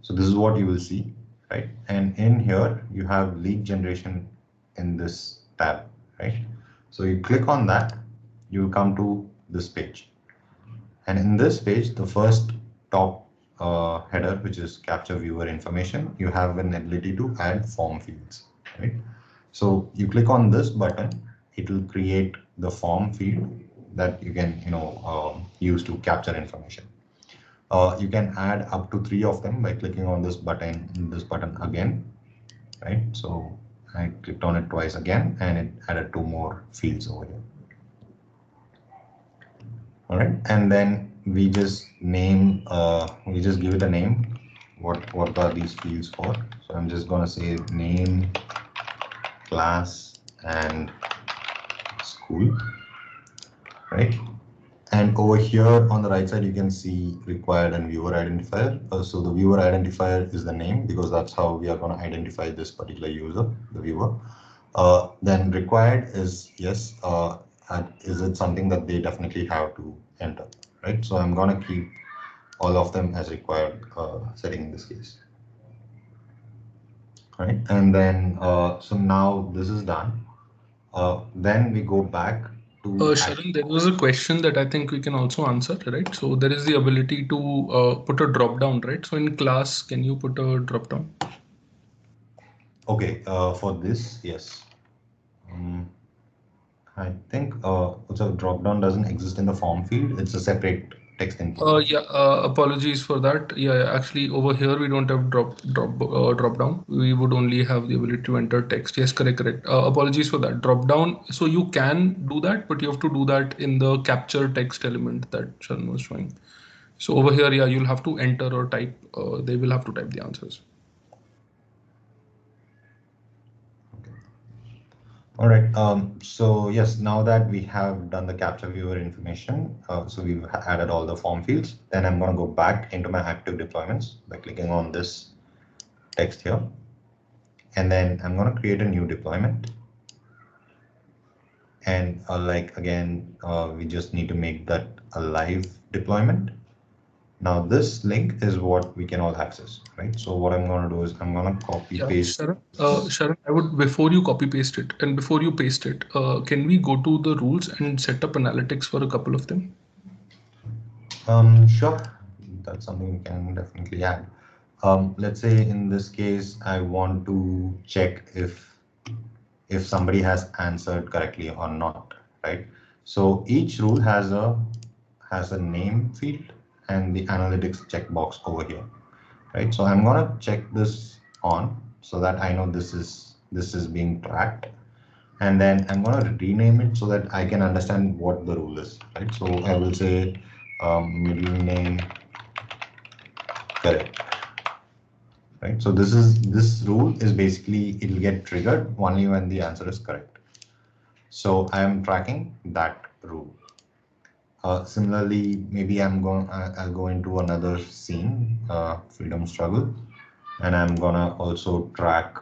So this is what you will see, right? And in here, you have lead generation in this tab, right? So you click on that, you will come to this page. And in this page, the first top header, which is capture viewer information, you have an ability to add form fields, right? So you click on this button, it will create the form field that you can use to capture information. You can add up to 3 of them by clicking on this button again, right? So I clicked on it twice again and it added 2 more fields over here. All right, and then we just we just give it a name. What are these fields for? So I'm just gonna say name, class, and school, right? And over here on the right side, you can see required and viewer identifier. So the viewer identifier is the name because that's how we are going to identify this particular user, the viewer. Then required is yes, is it something that they definitely have to enter, right? So I'm going to keep all of them as required setting in this case. Right, and then so now this is done. Then we go back to Sharon, there was a question that I think we can also answer, right? So there is the ability to put a drop down, right? So in class, can you put a drop down? Okay, for this, yes. I think so drop down doesn't exist in the form field. It's a separate text input. Yeah, apologies for that. Yeah, actually over here we don't have drop down. We would only have the ability to enter text. Yes, correct. Apologies for that. Drop down. So you can do that, but you have to do that in the capture text element that Sharon was showing. So over here, yeah, you'll have to enter or type. They will have to type the answers. All right. So yes, now that we have done the capture viewer information, so we've added all the form fields, then I'm going to go back into my active deployments by clicking on this text here. And then I'm going to create a new deployment. And we just need to make that a live deployment. Now this link is what we can all access, right? So what I'm going to do is I'm going to copy paste. Sharon, I would, before you copy paste it and before you paste it, can we go to the rules and set up analytics for a couple of them? Sure, that's something we can definitely add. Let's say in this case, I want to check if somebody has answered correctly or not, right? So each rule has a name field and the analytics checkbox over here, right? So I'm gonna check this on so that I know this is being tracked, and then I'm gonna rename it so that I can understand what the rule is, right? So I will say middle name correct, right? So this rule is basically it'll get triggered only when the answer is correct. So I am tracking that rule. Similarly, maybe I'll go into another scene, freedom struggle, and I'm gonna also track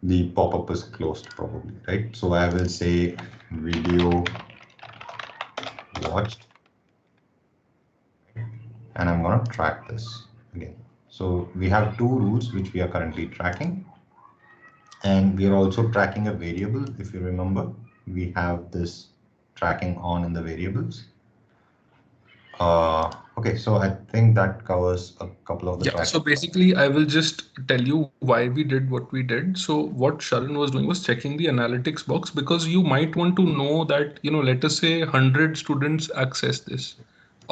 the pop-up is closed probably, right? So I will say video watched, and I'm gonna track this again. So we have two rules which we are currently tracking, and we are also tracking a variable. If you remember, we have this tracking on in the variables. Okay, so I think that covers a couple of the Yeah, tracks. so basically, I will just tell you why we did what we did. So what Sharon was doing was checking the analytics box because you might want to know that, let us say 100 students access this.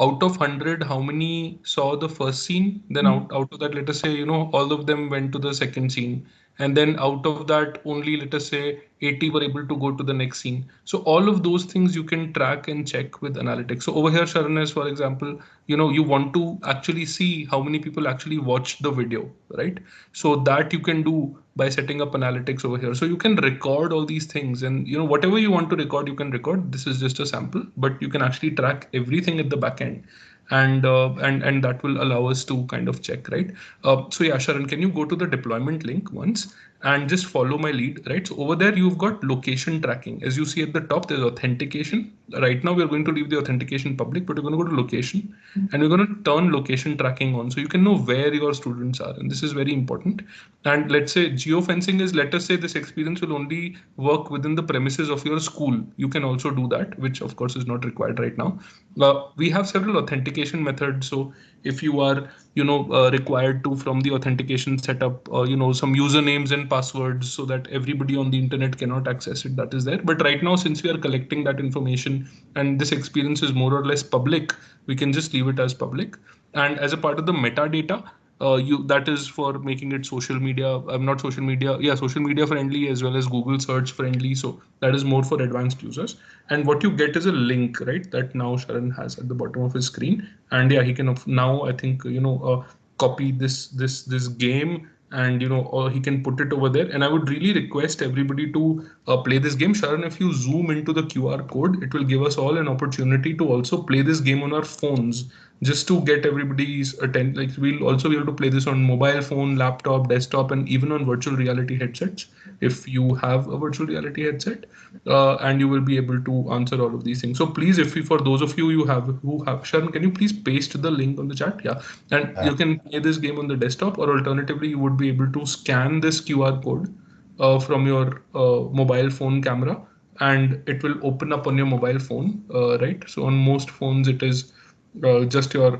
Out of 100, how many saw the first scene? Then out of that, let us say, all of them went to the second scene. And then out of that, only let us say 80 were able to go to the next scene. So all of those things you can track and check with analytics. So over here, Sharon is, for example, you want to actually see how many people actually watched the video, right? So that you can do by setting up analytics over here. So you can record all these things, and whatever you want to record, you can record. This is just a sample, but you can actually track everything at the back end, and that will allow us to kind of check, right? So yeah, Sharon, can you go to the deployment link once and just follow my lead, right? So over there you've got location tracking. As you see at the top, there's authentication. Right now we're going to leave the authentication public, but we're going to go to location, and we're going to turn location tracking on so you can know where your students are, and this is very important. And let's say geofencing is, let us say this experience will only work within the premises of your school. You can also do that, which of course is not required right now. We have several authentication methods. So if you are required to, from the authentication setup, some usernames and passwords so that everybody on the internet cannot access it, that is there. But right now, since we are collecting that information and this experience is more or less public, we can just leave it as public. And as a part of the metadata, that is for making it social media, not social media, yeah, social media friendly as well as Google search friendly. So that is more for advanced users. And what you get is a link, right, that now Sharon has at the bottom of his screen. And yeah, he can now, I think, copy this game, and or he can put it over there. And I would really request everybody to play this game. Sharon, if you zoom into the QR code, it will give us all an opportunity to also play this game on our phones, just to get everybody's attention. Like, we'll also be able to play this on mobile phone, laptop, desktop, and even on virtual reality headsets if you have a virtual reality headset, and you will be able to answer all of these things. So please, if you, for those of you who have, Sharon, can you please paste the link on the chat? Yeah, and you can play this game on the desktop, or alternatively, you would be able to scan this QR code from your mobile phone camera, and it will open up on your mobile phone, right? So on most phones, it is just your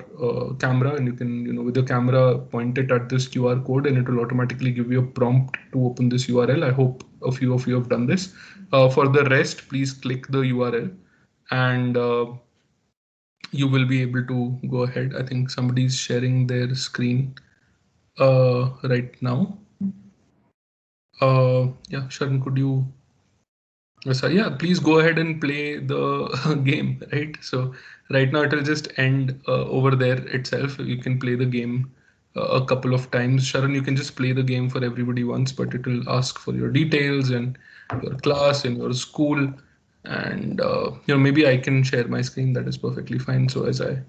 camera, and you can, with the camera, point it at this QR code, and it will automatically give you a prompt to open this URL. I hope a few of you have done this. For the rest, please click the URL, and you will be able to go ahead. I think somebody's sharing their screen right now. Yeah, Sharon, could you? So yeah, please go ahead and play the game, right? So right now it will just end over there itself. You can play the game a couple of times. Sharon, you can just play the game for everybody once, but it will ask for your details and your class and your school. And maybe I can share my screen. That is perfectly fine. So as I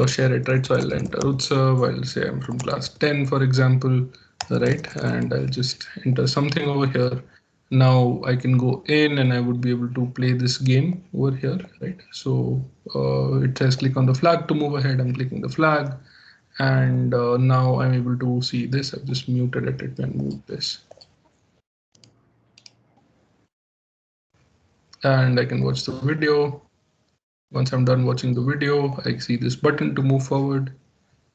share it, right? So I'll enter Utsav, I'll say I'm from class 10, for example, right? And I'll just enter something over here. Now I can go in and I would be able to play this game over here, right? So it says click on the flag to move ahead. I'm clicking the flag, and now I'm able to see this. I've just muted it and moved this. And I can watch the video. Once I'm done watching the video, I see this button to move forward.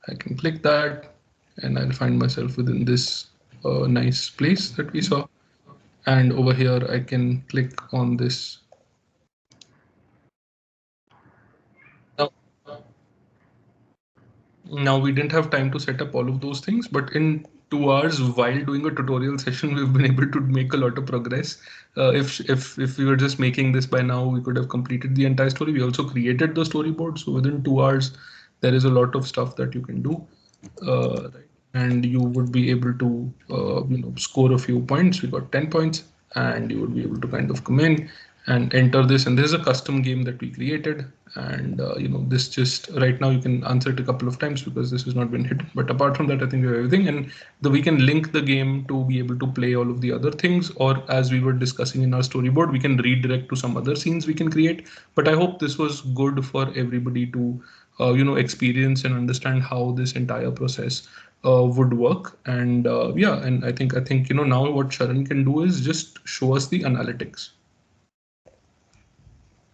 I can click that and I'll find myself within this nice place that we saw. And over here, I can click on this. Now we didn't have time to set up all of those things, but in 2 hours while doing a tutorial session, we've been able to make a lot of progress. If we were just making this by now, we could have completed the entire story. We also created the storyboard. So within 2 hours, there is a lot of stuff that you can do. Right. And you would be able to score a few points. We got 10 points, and you would be able to kind of come in and enter this. And this is a custom game that we created. And this just right now you can answer it a couple of times because this has not been hidden. But apart from that, I think we have everything, and we can link the game to be able to play all of the other things. Or as we were discussing in our storyboard, we can redirect to some other scenes we can create. But I hope this was good for everybody to experience and understand how this entire process would work. And yeah, and I think now what Sharan can do is just show us the analytics.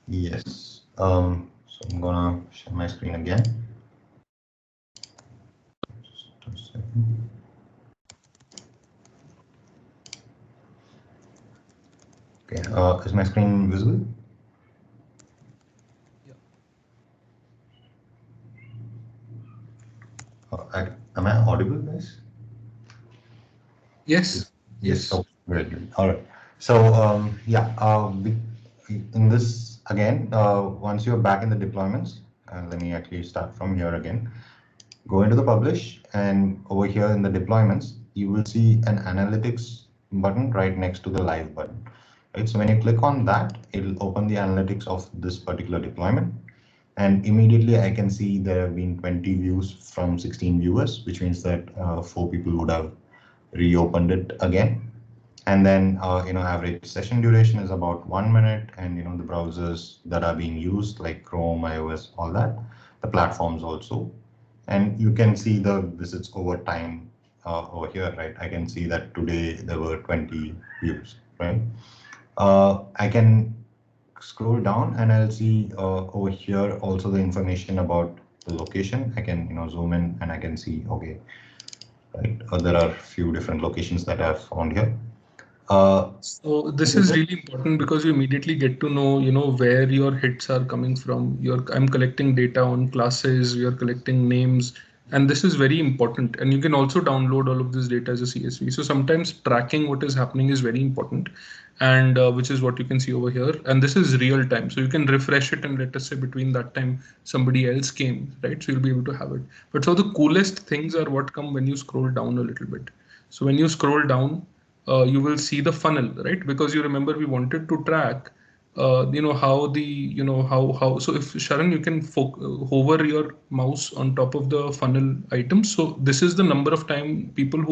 Yes. So I'm gonna share my screen again. Just a second. Okay. Is my screen visible? Am I audible, guys? Yes. Yes. Oh, great. All right. So yeah, in this again, once you're back in the deployments, let me actually start from here again. Go into the publish, and over here in the deployments, you will see an analytics button right next to the live button. Right. So when you click on that, it'll open the analytics of this particular deployment. And immediately I can see there have been 20 views from 16 viewers, which means that 4 people would have reopened it again. And then, average session duration is about 1 minute, and, the browsers that are being used like Chrome, iOS, all that, the platforms also. And you can see the visits over time over here, right? I can see that today there were 20 views, right? I can scroll down and I'll see over here also the information about the location. I can, zoom in and I can see, okay, right? There are a few different locations that I've found here. So this is really important because you immediately get to know, where your hits are coming from. I'm collecting data on classes, we are collecting names, and this is very important. And you can also download all of this data as a CSV. So sometimes tracking what is happening is very important, and which is what you can see over here. And this is real time. So you can refresh it and let us say between that time somebody else came, right? So you'll be able to have it. But so the coolest things are what come when you scroll down a little bit. So when you scroll down, you will see the funnel, right? Because you remember we wanted to track, how the, how. So if Sharon, you can hover your mouse on top of the funnel items. So this is the number of time people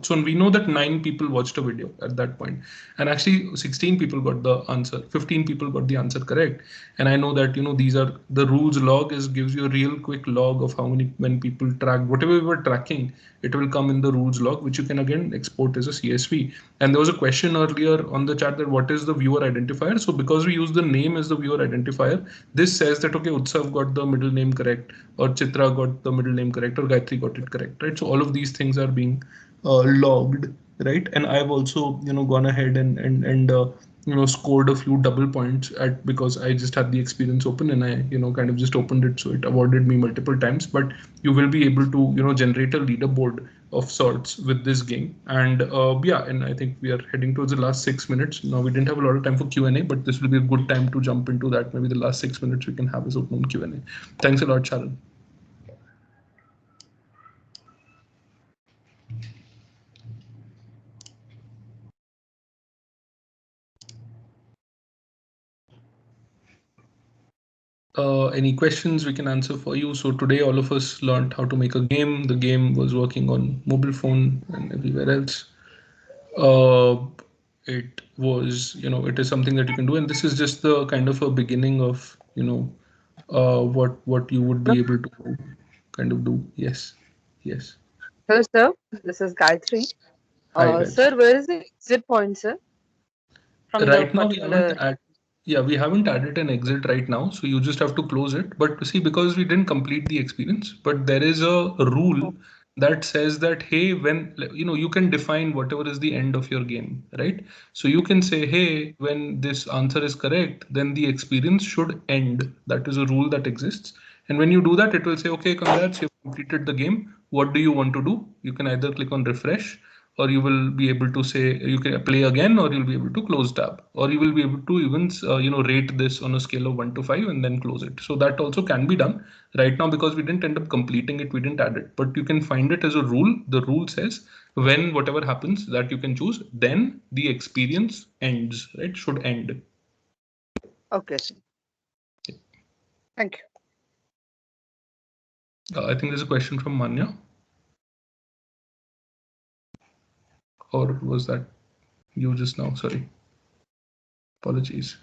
so we know that 9 people watched a video at that point, and actually 16 people got the answer, 15 people got the answer correct. And I know that, these are the rules log gives you a real quick log of how many, when people track whatever we were tracking, it will come in the rules log, which you can again export as a CSV. And there was a question earlier on the chat that what is the viewer identifier? So because we use the name as the viewer identifier, this says that, okay, Utsav got the middle name correct, or Chitra got the middle name correct, or Gayatri got it correct, right? So all of these things are being logged right? And I've also, gone ahead and scored a few double points at because I just had the experience open and I, kind of just opened it, so it awarded me multiple times. But you will be able to, generate a leaderboard of sorts with this game. And yeah, and I think we are heading towards the last 6 minutes. Now we didn't have a lot of time for Q&A, but this will be a good time to jump into that. Maybe the last 6 minutes we can have is open Q&A. Thanks a lot, Sharon. Any questions we can answer for you. So today all of us learned how to make a game. The game was working on mobile phone and everywhere else. It was, it is something that you can do, and this is just the kind of a beginning of, what you would be able to kind of do. Yes, yes. Hello, sir. This is Gayatri. Hi guys. Sir, where is the exit point, sir, from the Right now we haven't particular? yeah, we haven't added an exit right now, so you just have to close it. But see, because we didn't complete the experience, but there is a rule that says that, hey, when you can define whatever is the end of your game, right? So you can say, hey, when this answer is correct, then the experience should end. That is a rule that exists. And when you do that, it will say, okay, congrats, you've completed the game. What do you want to do? You can either click on refresh, or you will be able to say you can play again, or you'll be able to close tab, or you will be able to even rate this on a scale of 1 to 5 and then close it. So that also can be done. Right now, because we didn't end up completing it, we didn't add it, but you can find it as a rule. The rule says when whatever happens that you can choose, then the experience ends, right? Should end. Okay, sir. Thank you. I think there's a question from Manya, or was that you just now? Sorry, apologies.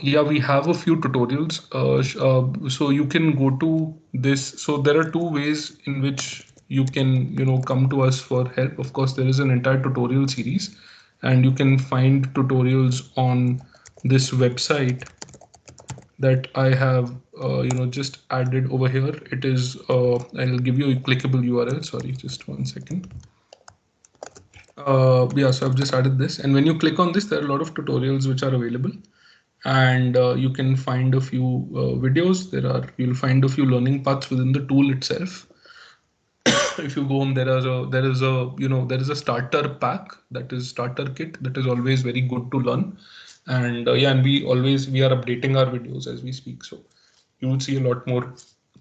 Yeah, we have a few tutorials. So you can go to this. So there are two ways in which you can, come to us for help. Of course, there is an entire tutorial series, and you can find tutorials on this website that I have, just added over here. It is, I'll give you a clickable URL. Sorry, just 1 second. Yeah, so I've just added this, and when you click on this, there are a lot of tutorials which are available, and you can find a few videos. You'll find a few learning paths within the tool itself. If you go on, there is a starter pack, that is starter kit, that is always very good to learn. And yeah, and we are updating our videos as we speak, so you will see a lot more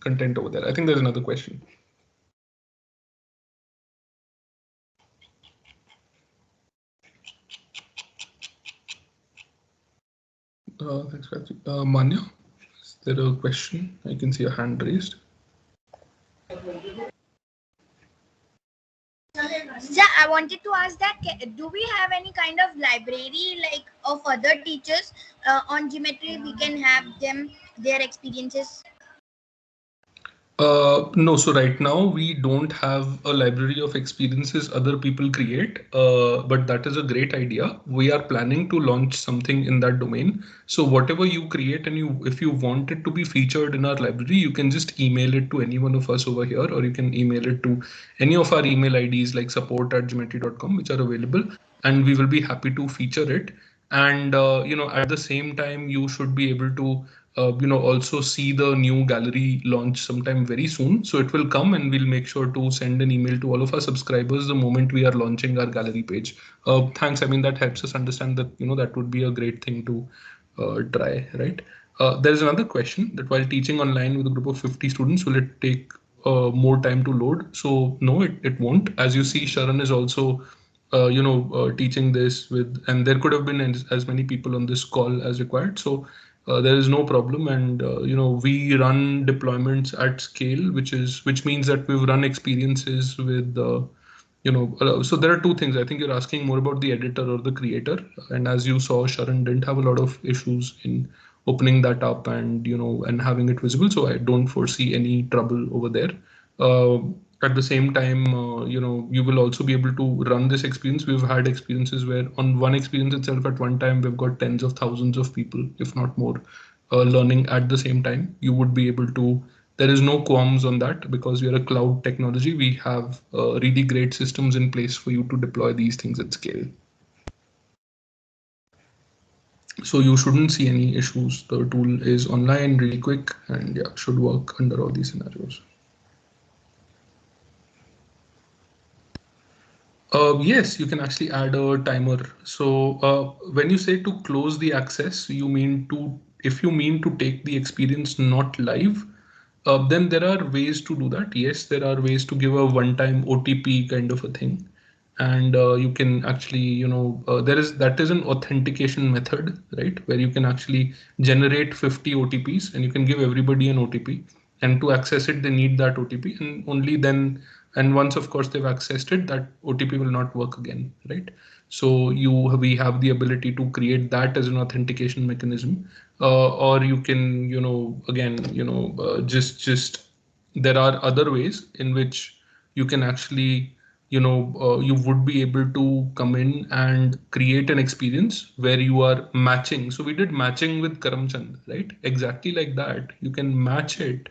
content over there. I think there's another question. Thanks, Kathy. Manya, is there a question? I can see a hand raised. Yeah, I wanted to ask that do we have any kind of library like of other teachers on Gmetri? We can have them their experiences. No, so right now we don't have a library of experiences other people create, but that is a great idea. We are planning to launch something in that domain. So whatever you create, and if you want it to be featured in our library, you can just email it to any one of us over here, or you can email it to any of our email IDs like support@gmetri.com, which are available, and we will be happy to feature it. And at the same time, you should be able to also see the new gallery launch sometime very soon. So it will come, and we'll make sure to send an email to all of our subscribers the moment we are launching our gallery page. Thanks. I mean, that helps us understand that, that would be a great thing to try, right? There's another question that while teaching online with a group of 50 students, will it take more time to load? So no, it won't. As you see, Sharan is also teaching this with, and there could have been as many people on this call as required. So there is no problem, and we run deployments at scale, which means that we've run experiences with so there are two things. I think you're asking more about the editor or the creator, and as you saw, Sharan didn't have a lot of issues in opening that up and and having it visible, so I don't foresee any trouble over there. uh, at the same time, you will also be able to run this experience. We've had experiences where on one experience itself at one time we've got tens of thousands of people, if not more, learning at the same time. You would be able to There is no qualms on that because we are a cloud technology. We have really great systems in place for you to deploy these things at scale. So you shouldn't see any issues. The tool is online, really quick, and yeah, should work under all these scenarios. Yes, you can actually add a timer. So when you say to close the access, you mean to, if you mean to take the experience not live, then there are ways to do that. Yes, there are ways to give a one-time OTP kind of a thing. And you can actually, that is an authentication method, right? Where you can actually generate 50 OTPs and you can give everybody an OTP. And to access it, they need that OTP, and only then, and once of course they've accessed it, that OTP will not work again, right? So we have the ability to create that as an authentication mechanism, or you can, again, just there are other ways in which you can actually, you would be able to come in and create an experience where you are matching. So we did matching with Karamchand, right? Exactly like that. You can match it,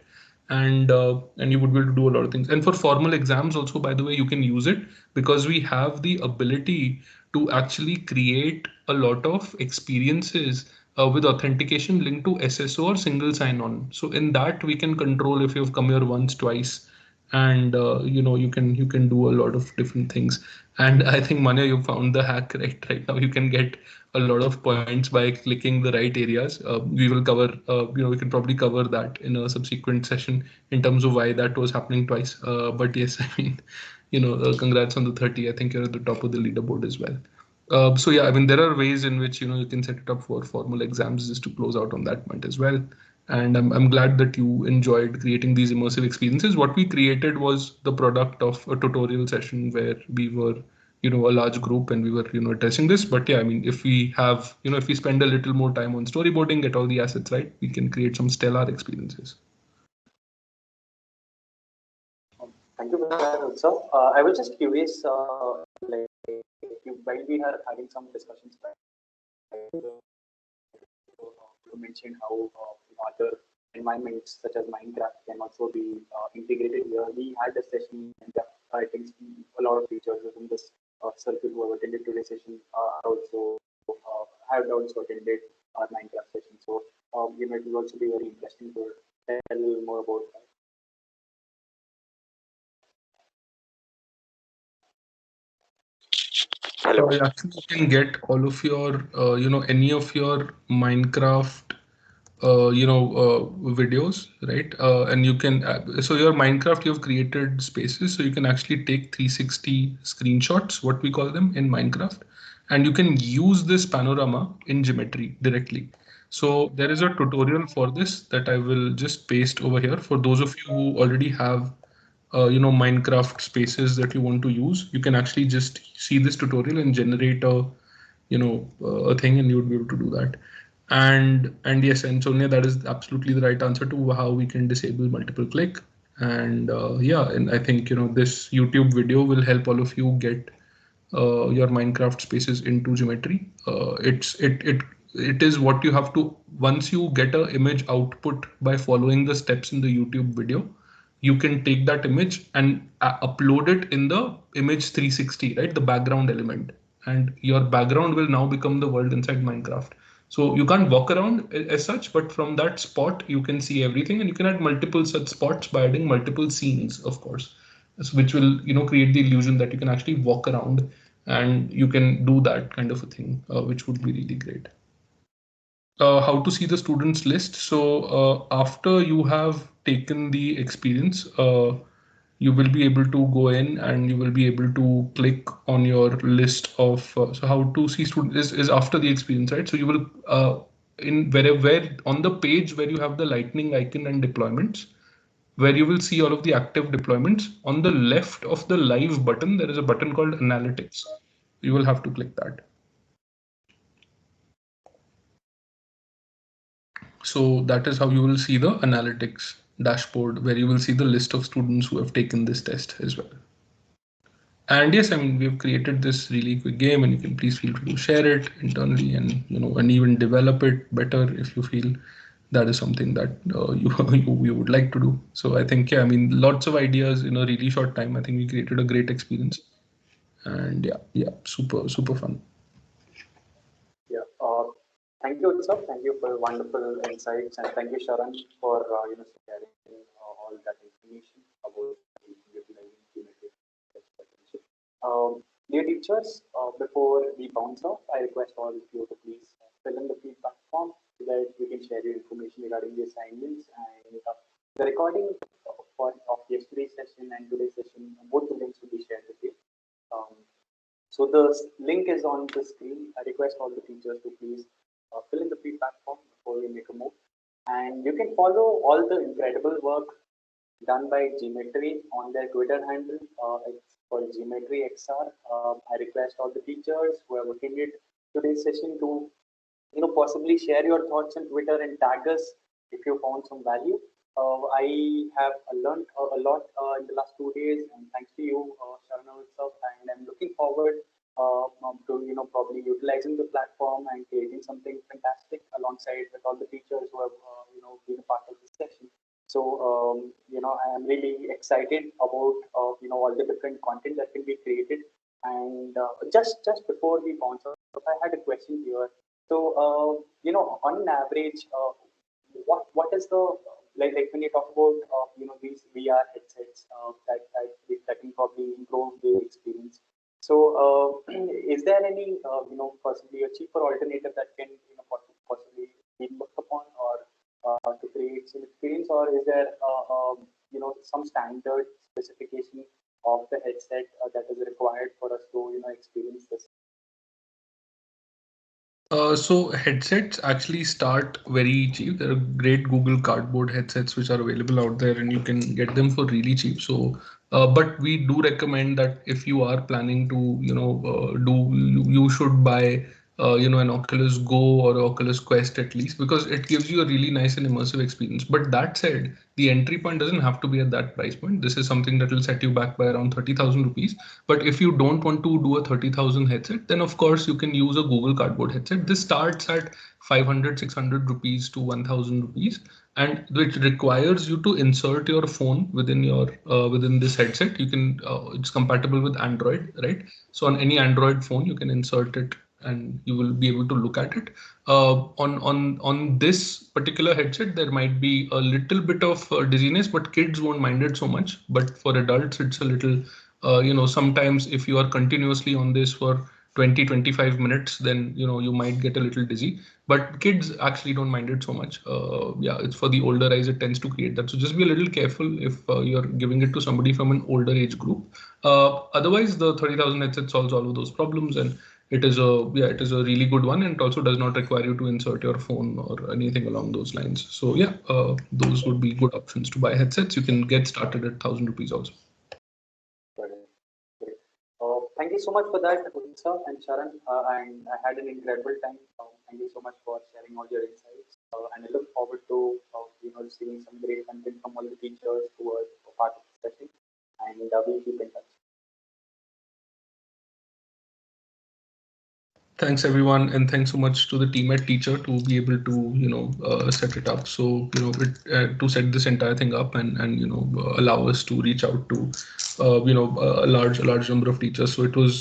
and you would be able to do a lot of things. And for formal exams also, by the way, you can use it because we have the ability to actually create a lot of experiences with authentication linked to SSO or single sign-on. So in that we can control if you've come here once, twice, and you can do a lot of different things. And I think, Manya, you found the hack. Right now you can get a lot of points by clicking the right areas. We will cover, we can probably cover that in a subsequent session in terms of why that was happening twice. But yes, I mean, congrats on the 30. I think you're at the top of the leaderboard as well. So yeah, I mean, there are ways in which you can set it up for formal exams, just to close out on that point as well. And I'm glad that you enjoyed creating these immersive experiences. What we created was the product of a tutorial session where we were, a large group, and we were, addressing this. But yeah, I mean, if we have, if we spend a little more time on storyboarding, get all the assets right, we can create some stellar experiences. Thank you for that also. I was just curious, while we are having some discussions, you mentioned how other environments such as Minecraft can also be integrated here. We had a session, and I think a lot of teachers within this circle who have attended today's session are also have also attended our Minecraft session. So it will also be very interesting to tell more about that. Hello. Actually, you can get all of your, any of your Minecraft, videos, right? And you can, so your Minecraft, you've created spaces, so you can actually take 360 screenshots, what we call them in Minecraft, and you can use this panorama in Gmetri directly. So there is a tutorial for this that I will just paste over here for those of you who already have Minecraft spaces that you want to use. You can actually just see this tutorial and generate a thing, and you would be able to do that. And yes, and Sonia, that is absolutely the right answer to how we can disable multiple click. And yeah, and I think this YouTube video will help all of you get your Minecraft spaces into Gmetri. It is what you have to, once you get an image output by following the steps in the YouTube video, you can take that image and upload it in the image 360, right? The background element, and your background will now become the world inside Minecraft. So you can't walk around as such, but from that spot, you can see everything, and you can add multiple such spots by adding multiple scenes, of course, which will, create the illusion that you can actually walk around, and you can do that kind of a thing, which would be really great. How to see the students list. So after you have taken the experience, you will be able to go in and you will be able to click on your list of, so how to see students is after the experience, right? So you will, in where on the page where you have the lightning icon and deployments, where you will see all of the active deployments, on the left of the live button, there is a button called analytics. You will have to click that. So that is how you will see the analytics dashboard, where you will see the list of students who have taken this test as well. And yes, I mean, we have created this really quick game, and you can please feel free to share it internally and, and even develop it better if you feel. that is something that you would like to do. So I think, yeah, I mean, lots of ideas in a really short time. I think we created a great experience, and yeah, super fun. Yeah. Thank you, Utsav. Thank you for wonderful insights, and thank you, Sharan, for sharing all that information about utilizing geometry potential. Dear teachers, before we bounce off, I request all of you to please fill in the feedback form so that you can share your information regarding the assignments and the recording of yesterday's session and today's session. Both the links will be shared with you. Um, so the link is on the screen. I request all the teachers to please fill in the feedback form before we make a move. And you can follow all the incredible work done by Gmetri on their Twitter handle. It's called Gmetri XR. I request all the teachers who have attended today's session to possibly share your thoughts on Twitter and tag us if you found some value. I have learned a lot in the last 2 days, and thanks to you, Sharana itself, and I'm looking forward to probably utilizing the platform and creating something fantastic alongside with all the teachers who have been a part of this session. So I am really excited about all the different content that can be created. And just before we bounce off, I had a question here. So, on an average, what is the like when you talk about these VR headsets that can probably improve the experience. So, is there any possibly a cheaper alternative that can possibly be looked upon or to create some experience, or is there some standard specification of the headset that is required for us to experience this? So headsets actually start very cheap. There are great Google Cardboard headsets which are available out there, and you can get them for really cheap. So, but we do recommend that if you are planning to, you should buy, an Oculus Go or Oculus Quest at least, because it gives you a really nice and immersive experience. But that said, the entry point doesn't have to be at that price point. This is something that will set you back by around 30,000 rupees. But if you don't want to do a 30,000 headset, then of course you can use a Google Cardboard headset. This starts at 500, 600 rupees to 1,000 rupees, and which requires you to insert your phone within within this headset. You can it's compatible with Android, right? So on any Android phone, you can insert it and you will be able to look at it. On this particular headset, there might be a little bit of dizziness, but kids won't mind it so much. But for adults, it's a little sometimes if you are continuously on this for 20-25 minutes, then you might get a little dizzy, but kids actually don't mind it so much. Yeah, it's for the older eyes, it tends to create that. So just be a little careful if you're giving it to somebody from an older age group. Otherwise, the 30,000 headset solves all of those problems, and it is a really good one, and it also does not require you to insert your phone or anything along those lines. So yeah, those would be good options to buy headsets. You can get started at 1,000 rupees also. Great. Thank you so much for that, Utsa and Sharan. And I had an incredible time. Thank you so much for sharing all your insights. And I look forward to receiving some great content from all the teachers who were a part of the session. And we'll keep in touch. Thanks everyone, and thanks so much to the team at Teacherr to be able to set it up. So to set this entire thing up and allow us to reach out to a large number of teachers. So it was